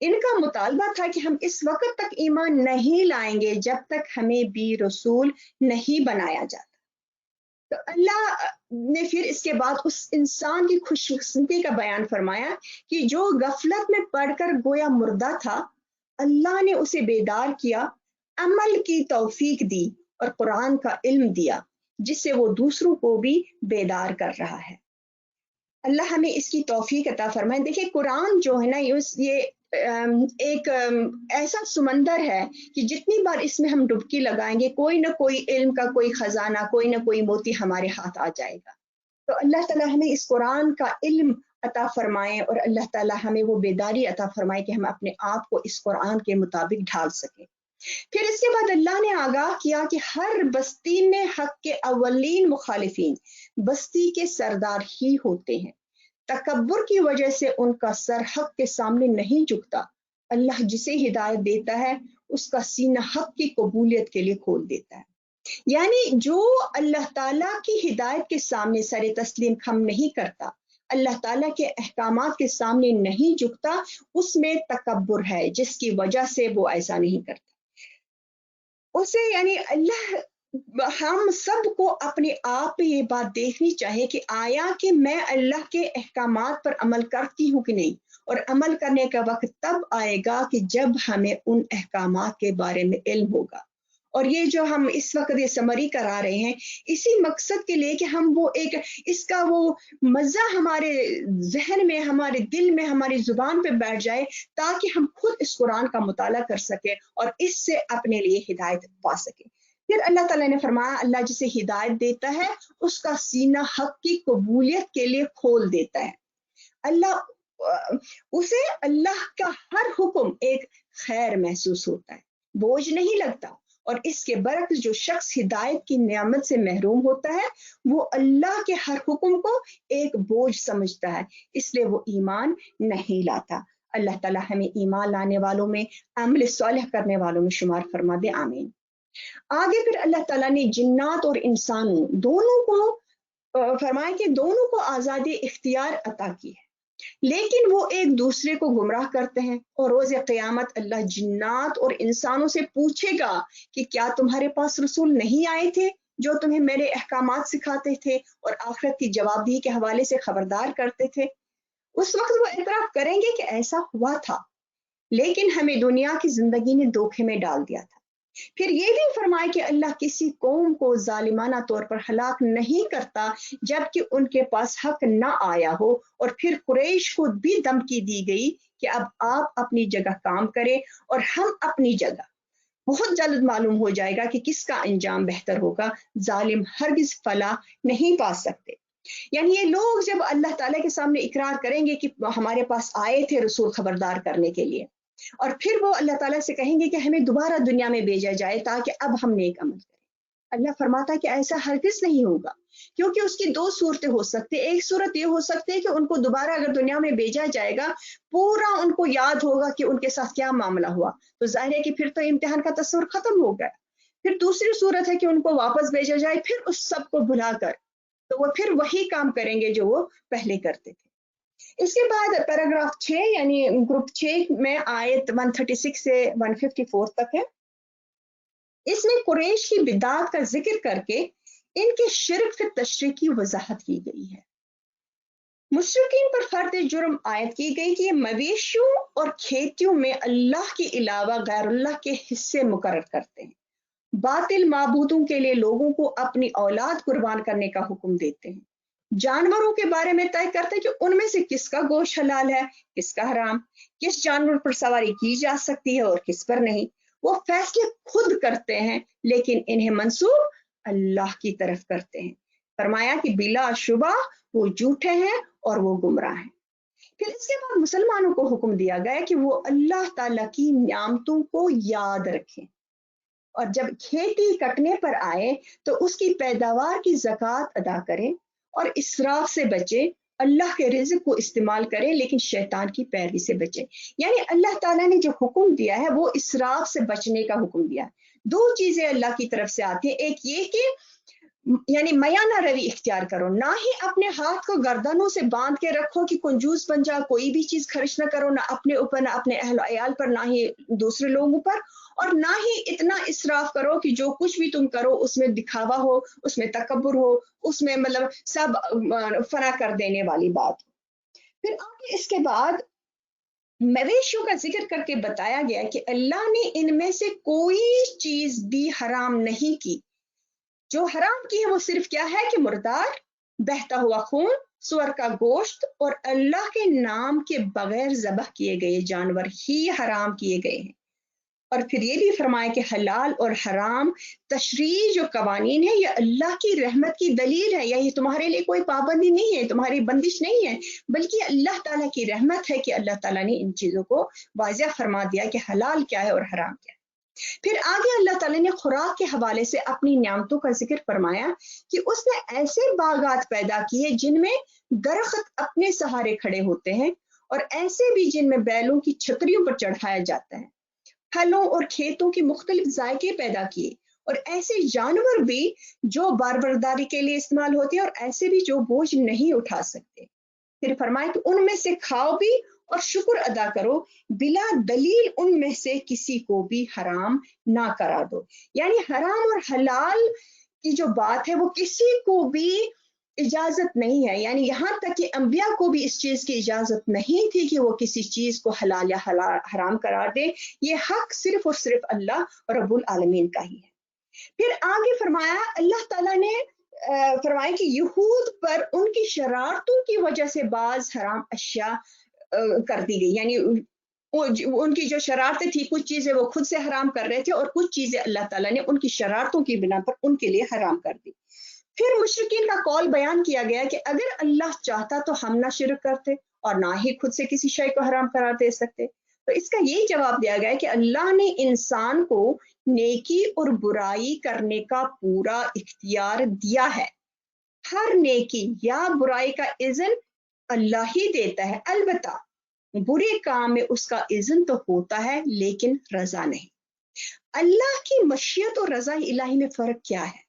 ان کا مطالبہ تھا کہ ہم اس وقت تک ایمان نہیں لائیں گے جب تک ہمیں بھی رسول نہیں بنایا جاتا۔ تو اللہ نے پھر اس کے بعد اس انسان کی خوش قسمتی کا بیان فرمایا کہ جو غفلت میں پڑھ کر گویا مردہ تھا، اللہ نے اسے بیدار کیا، عمل کی توفیق دی اور قرآن کا علم دیا جس سے وہ دوسروں کو بھی بیدار کر رہا ہے۔ اللہ ہمیں اس کی توفیق عطا فرمائے۔ دیکھیں قرآن جو ہے نا یہ ایک ایسا سمندر ہے کہ جتنی بار اس میں ہم ڈبکی لگائیں گے کوئی نہ کوئی علم کا کوئی خزانہ، کوئی نہ کوئی موتی ہمارے ہاتھ آ جائے گا۔ تو اللہ تعالیٰ ہمیں اس قرآن کا علم عطا فرمائے اور اللہ تعالیٰ ہمیں وہ بیداری عطا فرمائے کہ ہم اپنے آپ کو اس قرآن کے مطابق ڈھال سکیں۔ پھر اس کے بعد اللہ نے آگاہ کیا کہ ہر بستی میں حق کے اولین مخالفین بستی کے سردار ہی ہوتے ہیں، تکبر کی وجہ سے ان کا سر حق کے سامنے نہیں جھکتا۔ اللہ جسے ہدایت دیتا ہے اس کا سینہ حق کی قبولیت کے لیے کھول دیتا ہے۔ یعنی جو اللہ تعالیٰ کی ہدایت کے سامنے سر تسلیم خم نہیں کرتا، اللہ تعالیٰ کے احکامات کے سامنے نہیں جھکتا، اس میں تکبر ہے، جس کی وجہ سے وہ ایسا نہیں کرتا۔ اسے یعنی ہم سب کو اپنے آپ پہ یہ بات دیکھنی چاہیے کہ آیا کہ میں اللہ کے احکامات پر عمل کرتی ہوں کہ نہیں، اور عمل کرنے کا وقت تب آئے گا کہ جب ہمیں ان احکامات کے بارے میں علم ہوگا۔ اور یہ جو ہم اس وقت یہ سمری کرا رہے ہیں اسی مقصد کے لیے کہ ہم وہ ایک اس کا وہ مزہ ہمارے ذہن میں، ہمارے دل میں، ہماری زبان پہ بیٹھ جائے تاکہ ہم خود اس قرآن کا مطالعہ کر سکیں اور اس سے اپنے لیے ہدایت پا سکیں۔ پھر اللہ تعالیٰ نے فرمایا اللہ جسے ہدایت دیتا ہے اس کا سینہ حق کی قبولیت کے لیے کھول دیتا ہے۔ اسے اللہ کا ہر حکم ایک خیر محسوس ہوتا ہے، بوجھ نہیں لگتا، اور اس کے برعکس جو شخص ہدایت کی نعمت سے محروم ہوتا ہے وہ اللہ کے ہر حکم کو ایک بوجھ سمجھتا ہے، اس لیے وہ ایمان نہیں لاتا۔ اللہ تعالیٰ ہمیں ایمان لانے والوں میں، عمل صالح کرنے والوں میں شمار فرما دے، آمین۔ آگے پھر اللہ تعالیٰ نے جنات اور انسانوں دونوں کو فرمایا کہ دونوں کو آزادی اختیار عطا کی ہے، لیکن وہ ایک دوسرے کو گمراہ کرتے ہیں، اور روز قیامت اللہ جنات اور انسانوں سے پوچھے گا کہ کیا تمہارے پاس رسول نہیں آئے تھے جو تمہیں میرے احکامات سکھاتے تھے اور آخرت کی جواب دہی کے حوالے سے خبردار کرتے تھے؟ اس وقت وہ اعتراف کریں گے کہ ایسا ہوا تھا، لیکن ہمیں دنیا کی زندگی نے دھوکے میں ڈال دیا تھا۔ پھر یہ بھی فرمائے کہ اللہ کسی قوم کو ظالمانہ طور پر ہلاک نہیں کرتا جبکہ ان کے پاس حق نہ آیا ہو، اور پھر قریش کو بھی دھمکی دی گئی کہ اب آپ اپنی جگہ کام کریں اور ہم اپنی جگہ، بہت جلد معلوم ہو جائے گا کہ کس کا انجام بہتر ہوگا، ظالم ہرگز فلاح نہیں پا سکتے۔ یعنی یہ لوگ جب اللہ تعالیٰ کے سامنے اقرار کریں گے کہ ہمارے پاس آئے تھے رسول خبردار کرنے کے لیے، اور پھر وہ اللہ تعالیٰ سے کہیں گے کہ ہمیں دوبارہ دنیا میں بھیجا جائے تاکہ اب ہم نیک عمل کریں، اللہ فرماتا ہے کہ ایسا ہرگز نہیں ہوگا، کیونکہ اس کی دو صورتیں ہو سکتی ہیں۔ ایک صورت یہ ہو سکتی ہے کہ ان کو دوبارہ اگر دنیا میں بھیجا جائے گا پورا ان کو یاد ہوگا کہ ان کے ساتھ کیا معاملہ ہوا، تو ظاہر ہے کہ پھر تو امتحان کا تصور ختم ہو گیا۔ پھر دوسری صورت ہے کہ ان کو واپس بھیجا جائے پھر اس سب کو بھلا کر، تو وہ پھر وہی کام کریں گے جو وہ پہلے کرتے تھے۔ اس کے بعد پیراگراف 6 یعنی گروپ 6 میں آیت 136 سے 154 تک ہے۔ اس میں قریش کی بدعات کا ذکر کر کے ان کے شرک فی تشریع کی وضاحت کی گئی ہے۔ مشرکین پر فرد جرم عائد کی گئی کہ یہ مویشیوں اور کھیتیوں میں اللہ کے علاوہ غیر اللہ کے حصے مقرر کرتے ہیں، باطل معبودوں کے لیے لوگوں کو اپنی اولاد قربان کرنے کا حکم دیتے ہیں، جانوروں کے بارے میں طے کرتے ہیں کہ ان میں سے کس کا گوشت حلال ہے، کس کا حرام، کس جانور پر سواری کی جا سکتی ہے اور کس پر نہیں۔ وہ فیصلے خود کرتے ہیں لیکن انہیں منسوب اللہ کی طرف کرتے ہیں۔ فرمایا کہ بلا شبہ وہ جھوٹے ہیں اور وہ گمراہ ہیں۔ پھر اس کے بعد مسلمانوں کو حکم دیا گیا کہ وہ اللہ تعالیٰ کی نعمتوں کو یاد رکھیں، اور جب کھیتی کٹنے پر آئے تو اس کی پیداوار کی زکوٰۃ ادا کریں اور اسراف سے بچیں، اللہ کے رزق کو استعمال کریں لیکن شیطان کی پیروی سے بچیں۔ یعنی اللہ تعالیٰ نے جو حکم دیا ہے وہ اسراف سے بچنے کا حکم دیا ہے۔ دو چیزیں اللہ کی طرف سے آتی ہیں، ایک یہ کہ یعنی میانہ روی اختیار کرو، نہ ہی اپنے ہاتھ کو گردنوں سے باندھ کے رکھو کہ کنجوس بن جا، کوئی بھی چیز خرچ نہ کرو، نہ اپنے اوپر، نہ اپنے اہل و عیال پر، نہ ہی دوسرے لوگوں پر، اور نہ ہی اتنا اسراف کرو کہ جو کچھ بھی تم کرو اس میں دکھاوا ہو، اس میں تکبر ہو، اس میں مطلب سب فنا کر دینے والی بات ہو۔ پھر آگے اس کے بعد مویشیوں کا ذکر کر کے بتایا گیا کہ اللہ نے ان میں سے کوئی چیز بھی حرام نہیں کی، جو حرام کی ہے وہ صرف کیا ہے کہ مردار، بہتا ہوا خون، سور کا گوشت اور اللہ کے نام کے بغیر ذبح کیے گئے جانور ہی حرام کیے گئے ہیں۔ اور پھر یہ بھی فرمایا کہ حلال اور حرام تشریع جو قوانین ہے یہ اللہ کی رحمت کی دلیل ہے، یہ تمہارے لیے کوئی پابندی نہیں ہے، تمہاری بندش نہیں ہے، بلکہ اللہ تعالیٰ کی رحمت ہے کہ اللہ تعالیٰ نے ان چیزوں کو واضح فرما دیا کہ حلال کیا ہے اور حرام کیا ہے۔ پھر آگے اللہ تعالیٰ نے خوراک کے حوالے سے اپنی نعمتوں کا ذکر فرمایا کہ اس نے ایسے باغات پیدا کیے جن میں درخت اپنے سہارے کھڑے ہوتے ہیں، اور ایسے بھی جن میں بیلوں کی چھتریوں پر چڑھایا جاتا ہے، پھلوں اور کھیتوں کے مختلف ذائقے پیدا کیے، اور ایسے جانور بھی جو باربرداری کے لیے استعمال ہوتے ہیں، اور ایسے بھی جو بوجھ نہیں اٹھا سکتے۔ پھر فرمایا کہ ان میں سے کھاؤ بھی اور شکر ادا کرو، بلا دلیل ان میں سے کسی کو بھی حرام نہ کرا دو۔ یعنی حرام اور حلال کی جو بات ہے وہ کسی کو بھی اجازت نہیں ہے، یعنی یہاں تک کہ انبیاء کو بھی اس چیز کی اجازت نہیں تھی کہ وہ کسی چیز کو حلال یا حرام قرار دے، یہ حق صرف اور صرف اللہ رب العالمین کا ہی ہے۔ پھر آگے فرمایا اللہ تعالیٰ نے فرمایا کہ یہود پر ان کی شرارتوں کی وجہ سے بعض حرام اشیاء کر دی گئی، یعنی ان کی جو شرارتیں تھی، کچھ چیزیں وہ خود سے حرام کر رہے تھے اور کچھ چیزیں اللہ تعالیٰ نے ان کی شرارتوں کی بنا پر ان کے لیے حرام کر دی۔ پھر مشرکین کا قول بیان کیا گیا کہ اگر اللہ چاہتا تو ہم نہ شرک کرتے اور نہ ہی خود سے کسی شے کو حرام قرار دے سکتے۔ تو اس کا یہی جواب دیا گیا کہ اللہ نے انسان کو نیکی اور برائی کرنے کا پورا اختیار دیا ہے، ہر نیکی یا برائی کا اذن اللہ ہی دیتا ہے، البتہ برے کام میں اس کا اذن تو ہوتا ہے لیکن رضا نہیں۔ اللہ کی مشیت اور رضا الہی میں فرق کیا ہے؟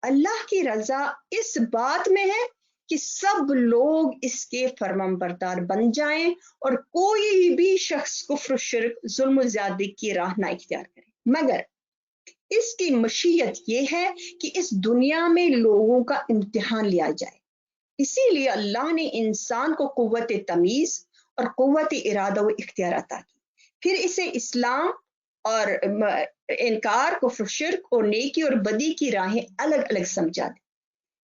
اللہ کی رضا اس بات میں ہے کہ سب لوگ اس کے فرمانبردار بن جائیں اور کوئی بھی شخص کفر و شرک، ظلم و زیادتی کی راہ نہ اختیار کرے، مگر اس کی مشیت یہ ہے کہ اس دنیا میں لوگوں کا امتحان لیا جائے۔ اسی لیے اللہ نے انسان کو قوت تمیز اور قوت ارادہ و اختیار عطا کی، پھر اسے اسلام اور انکار، کفر، شرک اور نیکی اور بدی کی راہیں الگ الگ سمجھا دی۔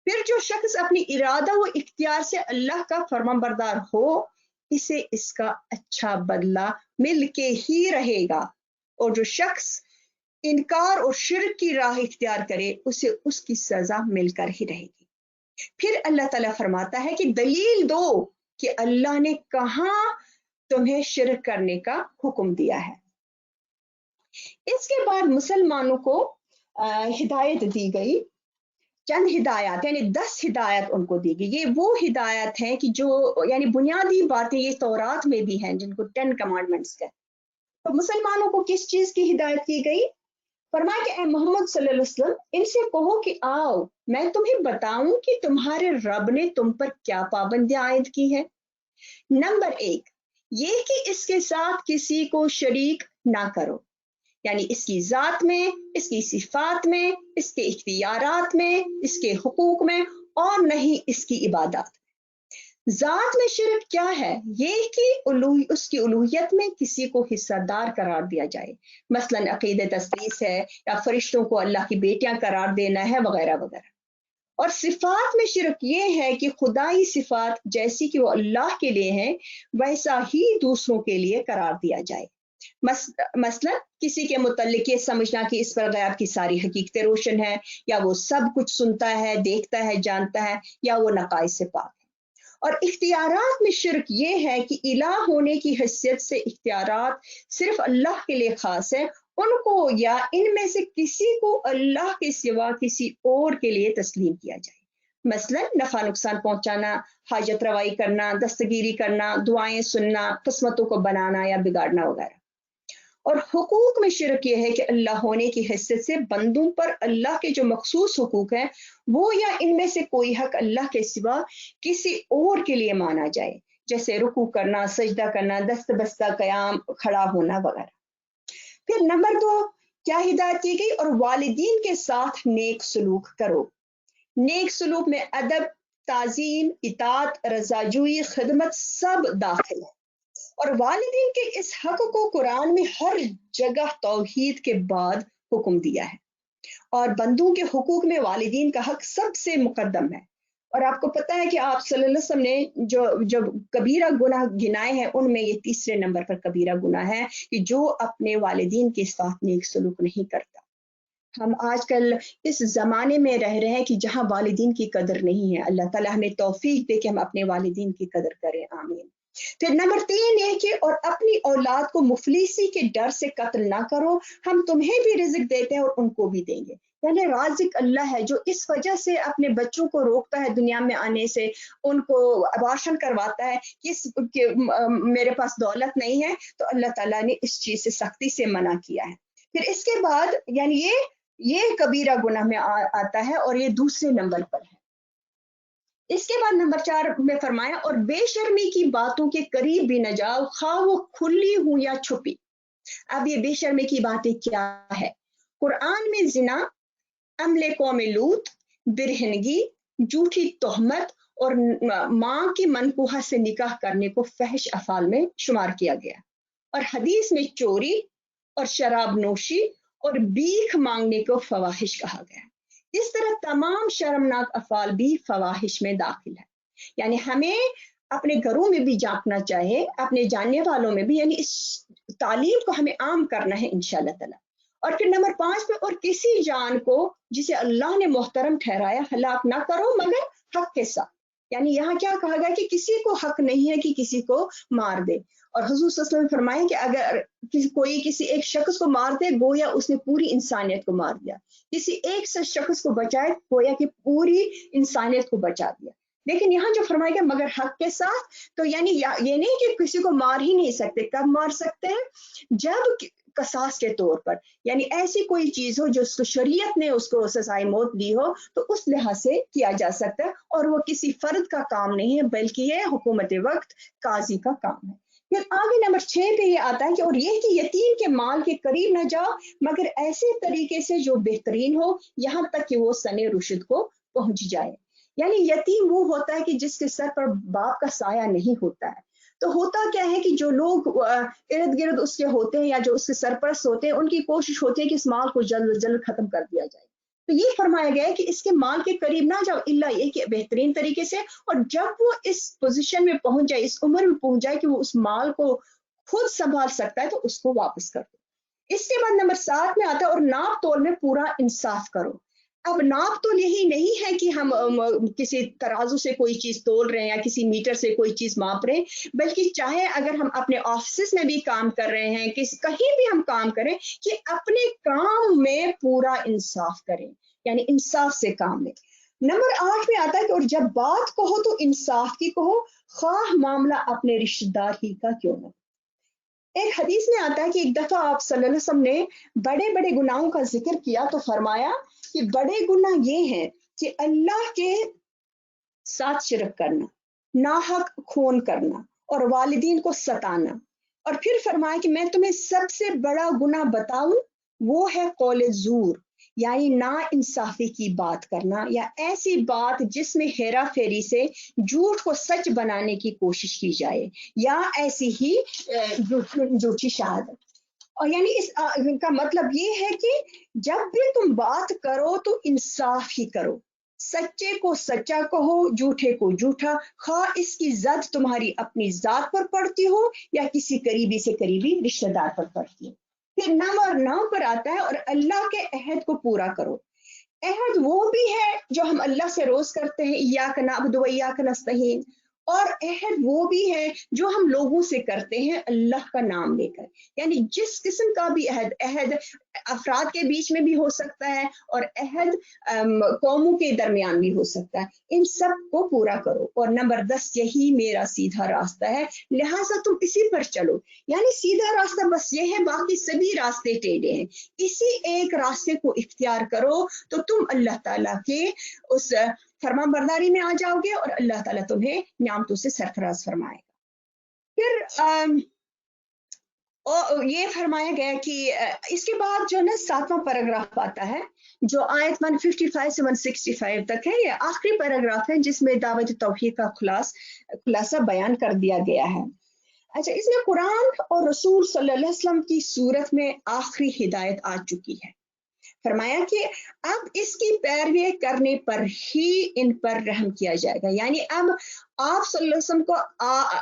پھر جو شخص اپنی ارادہ و اختیار سے اللہ کا فرمانبردار ہو، اسے اس کا اچھا بدلہ مل کے ہی رہے گا، اور جو شخص انکار اور شرک کی راہ اختیار کرے اسے اس کی سزا مل کر ہی رہے گی۔ پھر اللہ تعالیٰ فرماتا ہے کہ دلیل دو کہ اللہ نے کہاں تمہیں شرک کرنے کا حکم دیا ہے۔ اس کے بعد مسلمانوں کو ہدایت دی گئی، چند ہدایات یعنی 10 ہدایت ان کو دی گئی۔ یہ وہ ہدایت ہیں کہ جو یعنی بنیادی باتیں یہ تورات میں بھی ہیں جن کو 10 کمانڈمنٹس کہتے ہیں۔ تو مسلمانوں کو کس چیز کی ہدایت کی گئی؟ فرمایا کہ اے محمد صلی اللہ علیہ وسلم ان سے کہو کہ آؤ میں تمہیں بتاؤں کہ تمہارے رب نے تم پر کیا پابندیاں عائد کی ہیں۔ نمبر 1 یہ کہ اس کے ساتھ کسی کو شریک نہ کرو، یعنی اس کی ذات میں، اس کی صفات میں، اس کے اختیارات میں، اس کے حقوق میں، اور نہیں اس کی عبادات میں۔ ذات میں شرک کیا ہے؟ یہ کہ اس کی الوہیت میں کسی کو حصہ دار قرار دیا جائے، مثلا عقید تثلیث ہے، یا فرشتوں کو اللہ کی بیٹیاں قرار دینا ہے، وغیرہ وغیرہ۔ اور صفات میں شرک یہ ہے کہ خدائی صفات جیسی کہ وہ اللہ کے لیے ہیں ویسا ہی دوسروں کے لیے قرار دیا جائے، مثلا کسی کے متعلق یہ سمجھنا کہ اس پر غیب کی ساری حقیقتیں روشن ہیں، یا وہ سب کچھ سنتا ہے، دیکھتا ہے، جانتا ہے، یا وہ نقائص سے پاک ہے۔ اور اختیارات میں شرک یہ ہے کہ الہ ہونے کی حیثیت سے اختیارات صرف اللہ کے لیے خاص ہے، ان کو یا ان میں سے کسی کو اللہ کے سوا کسی اور کے لیے تسلیم کیا جائے، مثلا نفع نقصان پہنچانا، حاجت روائی کرنا، دستگیری کرنا، دعائیں سننا، قسمتوں کو بنانا یا بگاڑنا وغیرہ۔ اور حقوق میں شرک یہ ہے کہ اللہ ہونے کی حیثیت سے بندوں پر اللہ کے جو مخصوص حقوق ہیں وہ یا ان میں سے کوئی حق اللہ کے سوا کسی اور کے لیے مانا جائے، جیسے رکوع کرنا، سجدہ کرنا، دست بستہ قیام، کھڑا ہونا وغیرہ۔ پھر نمبر 2 کیا ہدایت کی گئی؟ اور والدین کے ساتھ نیک سلوک کرو. نیک سلوک میں ادب، تعظیم، اطاعت، رضاجوئی، خدمت سب داخل ہے. اور والدین کے اس حق کو قرآن میں ہر جگہ توحید کے بعد حکم دیا ہے، اور بندوں کے حقوق میں والدین کا حق سب سے مقدم ہے. اور آپ کو پتہ ہے کہ آپ صلی اللہ علیہ وسلم نے جو کبیرہ گناہ گنائے ہیں ان میں یہ تیسرے نمبر پر کبیرہ گناہ ہے کہ جو اپنے والدین کے ساتھ نیک سلوک نہیں کرتا. ہم آج کل اس زمانے میں رہ رہے ہیں کہ جہاں والدین کی قدر نہیں ہے. اللہ تعالیٰ ہمیں توفیق دے کہ ہم اپنے والدین کی قدر کریں. آمین. پھر نمبر 3 یہ کہ اور اپنی اولاد کو مفلسی کے ڈر سے قتل نہ کرو، ہم تمہیں بھی رزق دیتے ہیں اور ان کو بھی دیں گے. یعنی رازق اللہ ہے جو اس وجہ سے اپنے بچوں کو روکتا ہے دنیا میں آنے سے، ان کو ابارشن کرواتا ہے کہ میرے پاس دولت نہیں ہے، تو اللہ تعالیٰ نے اس چیز سے سختی سے منع کیا ہے. پھر اس کے بعد یعنی یہ کبیرہ گناہ میں آتا ہے اور یہ دوسرے نمبر پر ہے. اس کے بعد نمبر 4 میں فرمایا اور بے شرمی کی باتوں کے قریب بھی نہ جاؤ، خواہ وہ کھلی ہوں یا چھپی. اب یہ بے شرمی کی باتیں کیا ہے؟ قرآن میں زنا، عمل قوم لوط، برہنگی، جھوٹی تہمت اور ماں کی منقوہہ سے نکاح کرنے کو فحش افعال میں شمار کیا گیا. اور حدیث میں چوری اور شراب نوشی اور بھیک مانگنے کو فواحش کہا گیا. اس طرح تمام شرمناک افعال بھی فواحش میں داخل ہے. یعنی ہمیں اپنے گھروں میں بھی جانچنا چاہیے، اپنے جاننے والوں میں بھی، یعنی اس تعلیم کو ہمیں عام کرنا ہے انشاءاللہ تعالی. اور پھر نمبر 5 پہ اور کسی جان کو جسے اللہ نے محترم ٹھہرایا ہلاک نہ کرو مگر حق کے ساتھ. یعنی یہاں کیا کہا گیا کہ کسی کو حق نہیں ہے کہ کسی کو مار دے. اور حضور صلی اللہ علیہ وسلم نے فرمایا کہ اگر کوئی کسی ایک شخص کو مار دے گویا اس نے پوری انسانیت کو مار دیا، کسی ایک سے شخص کو بچائے گویا کہ پوری انسانیت کو بچا دیا. لیکن یہاں جو فرمایا گیا مگر حق کے ساتھ، تو یعنی یہ نہیں کہ کسی کو مار ہی نہیں سکتے. کب مار سکتے ہیں؟ جب قصاص کے طور پر، یعنی ایسی کوئی چیز ہو جو اس کو شریعت نے اس کو سزائے موت دی ہو تو اس لحاظ سے کیا جا سکتا ہے. اور وہ کسی فرد کا کام نہیں ہے بلکہ یہ حکومت وقت قاضی کا کام ہے. پھر آگے نمبر 6 پہ یہ آتا ہے کہ اور یہ کہ یتیم کے مال کے قریب نہ جاؤ مگر ایسے طریقے سے جو بہترین ہو یہاں تک کہ وہ سن رشد کو پہنچ جائے. یعنی یتیم وہ ہوتا ہے کہ جس کے سر پر باپ کا سایہ نہیں ہوتا ہے. تو ہوتا کیا ہے کہ جو لوگ ارد گرد اس کے ہوتے ہیں یا جو اس کے سرپرست ہوتے ہیں ان کی کوشش ہوتی ہے کہ اس مال کو جلد جلد ختم کر دیا جائے. تو یہ فرمایا گیا ہے کہ اس کے مال کے قریب نہ جاؤ الا یہ کہ بہترین طریقے سے، اور جب وہ اس پوزیشن میں پہنچ جائے، اس عمر میں پہنچ جائے کہ وہ اس مال کو خود سنبھال سکتا ہے تو اس کو واپس کر دو. اس کے بعد نمبر 7 میں آتا ہے اور ناپ تول میں پورا انصاف کرو. اب ناپ تول یہی نہیں ہے کہ ہم کسی ترازو سے کوئی چیز تول رہے ہیں یا کسی میٹر سے کوئی چیز ماپ رہے ہیں، بلکہ چاہے اگر ہم اپنے آفسز میں بھی کام کر رہے ہیں، کہیں بھی ہم کام کریں، کہ اپنے کام میں پورا انصاف کریں، یعنی انصاف سے کام لیں. نمبر 8 میں آتا ہے کہ اور جب بات کہو تو انصاف کی کہو، خواہ معاملہ اپنے رشتہ دار ہی کا کیوں نہ. ایک حدیث میں آتا ہے کہ ایک دفعہ آپ صلی اللہ علیہ وسلم نے بڑے بڑے گناہوں کا ذکر کیا تو فرمایا کہ بڑے گناہ یہ ہیں کہ اللہ کے ساتھ شرک کرنا، ناحق خون کرنا اور والدین کو ستانا. اور پھر فرمایا کہ میں تمہیں سب سے بڑا گناہ بتاؤں، وہ ہے قول زور، یعنی نا انصافی کی بات کرنا یا ایسی بات جس میں ہیرا پھیری سے جھوٹ کو سچ بنانے کی کوشش کی جائے، یا ایسی ہی جھوٹی شہادت. اور یعنی اس کا مطلب یہ ہے کہ جب بھی تم بات کرو تو انصاف ہی کرو، سچے کو سچا کہو، جھوٹے کو جھوٹا، خواہ اس کی زد تمہاری اپنی ذات پر پڑتی ہو یا کسی قریبی سے قریبی رشتہ دار پر پڑتی ہو. پھر نمبر 9 پر آتا ہے اور اللہ کے عہد کو پورا کرو. عہد وہ بھی ہے جو ہم اللہ سے روز کرتے ہیں، ایاک نعبد و ایاک نستعین، اور عہد وہ بھی ہے جو ہم لوگوں سے کرتے ہیں اللہ کا نام لے کر. یعنی جس قسم کا بھی عہد افراد کے بیچ میں بھی ہو سکتا ہے اور عہد قوموں کے درمیان بھی ہو سکتا ہے، ان سب کو پورا کرو. اور نمبر 10 یہی میرا سیدھا راستہ ہے لہٰذا تم اسی پر چلو. یعنی سیدھا راستہ بس یہ ہے، باقی سبھی راستے ٹیڑھے ہیں. اسی ایک راستے کو اختیار کرو تو تم اللہ تعالیٰ کے اس فرمان برداری میں آ جاؤ گے اور اللہ تعالیٰ تمہیں نعمتوں سے سرفراز فرمائے گا. پھر اور یہ فرمایا گیا کہ اس کے بعد جو ہے نا 7واں پیراگراف آتا ہے جو آیت 155 سے 165 تک ہے. یہ آخری پیراگراف ہے جس میں دعوت توحید کا خلاصہ بیان کر دیا گیا ہے. اچھا، اس میں قرآن اور رسول صلی اللہ علیہ وسلم کی صورت میں آخری ہدایت آ چکی ہے. فرمایا کہ اب اس کی پیروی کرنے پر ہی ان پر رحم کیا جائے گا. یعنی اب آپ صلی اللہ علیہ وسلم کو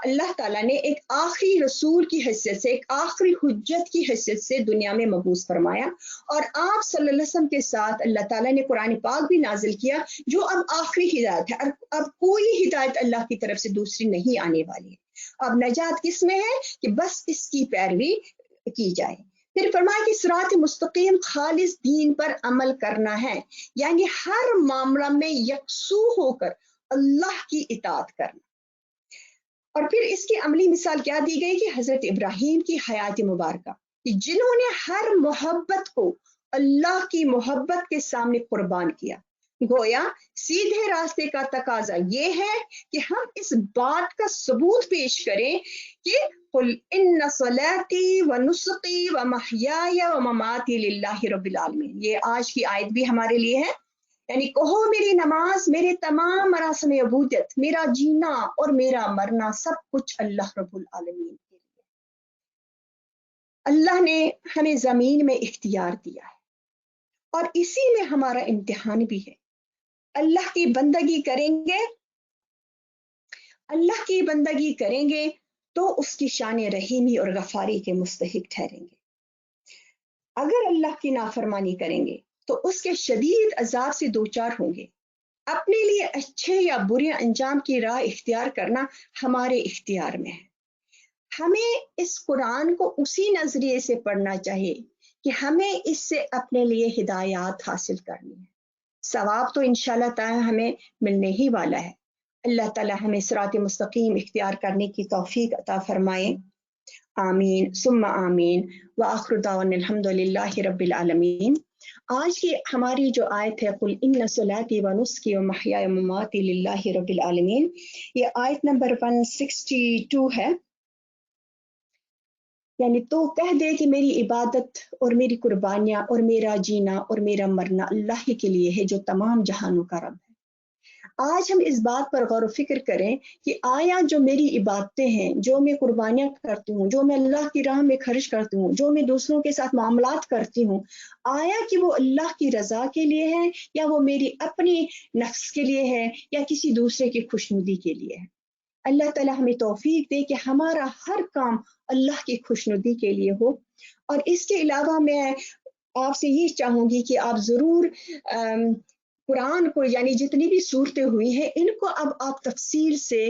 اللہ تعالیٰ نے ایک آخری رسول کی حیثیت سے، ایک آخری حجت کی حیثیت سے دنیا میں مبعوث فرمایا، اور آپ صلی اللہ علیہ وسلم کے ساتھ اللہ تعالیٰ نے قرآن پاک بھی نازل کیا جو اب آخری ہدایت ہے. اب کوئی ہدایت اللہ کی طرف سے دوسری نہیں آنے والی ہے. اب نجات کس میں ہے کہ بس اس کی پیروی کی جائے. پھر فرمایا کہ صراط مستقیم خالص دین پر عمل کرنا ہے، یعنی ہر معاملہ میں یکسو ہو کر اللہ کی اطاعت کرنا. اور پھر اس کی عملی مثال کیا دی گئی کہ حضرت ابراہیم کی حیات مبارکہ کہ جنہوں نے ہر محبت کو اللہ کی محبت کے سامنے قربان کیا. گویا سیدھے راستے کا تقاضا یہ ہے کہ ہم اس بات کا ثبوت پیش کریں کہ قل ان صلاتی و نسخی و محیای و مماتی للہ رب العالمین. یہ آج کی آیت بھی ہمارے لیے ہے. یعنی کہو میری نماز، میرے تمام مراسم عبودیت، میرا جینا اور میرا مرنا سب کچھ اللہ رب العالمین کے لیے. اللہ نے ہمیں زمین میں اختیار دیا ہے اور اسی میں ہمارا امتحان بھی ہے. اللہ کی بندگی کریں گے تو اس کی شان رحیمی اور غفاری کے مستحق ٹھہریں گے. اگر اللہ کی نافرمانی کریں گے تو اس کے شدید عذاب سے دوچار ہوں گے. اپنے لیے اچھے یا برے انجام کی راہ اختیار کرنا ہمارے اختیار میں ہے. ہمیں اس قرآن کو اسی نظریے سے پڑھنا چاہیے کہ ہمیں اس سے اپنے لیے ہدایات حاصل کرنی ہے. ثواب تو انشاءاللہ تعالی ہمیں ملنے ہی والا ہے. اللہ تعالی ہمیں صراط مستقیم اختیار کرنے کی توفیق عطا فرمائے. آمین ثم آمین. وآخر دعوانا الحمدللہ رب العالمین. آج کی ہماری جو آیت ہے قل ان صلاتی و نسکی و محیای و مماتی للہ رب العالمین، یہ آیت نمبر 162 ہے. یعنی تو کہہ دے کہ میری عبادت اور میری قربانیاں اور میرا جینا اور میرا مرنا اللہ ہی کے لیے ہے جو تمام جہانوں کا رب ہے. آج ہم اس بات پر غور و فکر کریں کہ آیا جو میری عبادتیں ہیں، جو میں قربانیاں کرتی ہوں، جو میں اللہ کی راہ میں خرچ کرتی ہوں، جو میں دوسروں کے ساتھ معاملات کرتی ہوں، آیا کہ وہ اللہ کی رضا کے لیے ہے یا وہ میری اپنی نفس کے لیے ہے یا کسی دوسرے کی خوشنودی کے لیے ہے. اللہ تعالیٰ ہمیں توفیق دے کہ ہمارا ہر کام اللہ کی خوشنودی کے لیے ہو. اور اس کے علاوہ میں آپ سے یہ چاہوں گی کہ آپ ضرور قرآن کو، یعنی جتنی بھی صورتیں ہوئی ہیں ان کو اب آپ تفصیل سے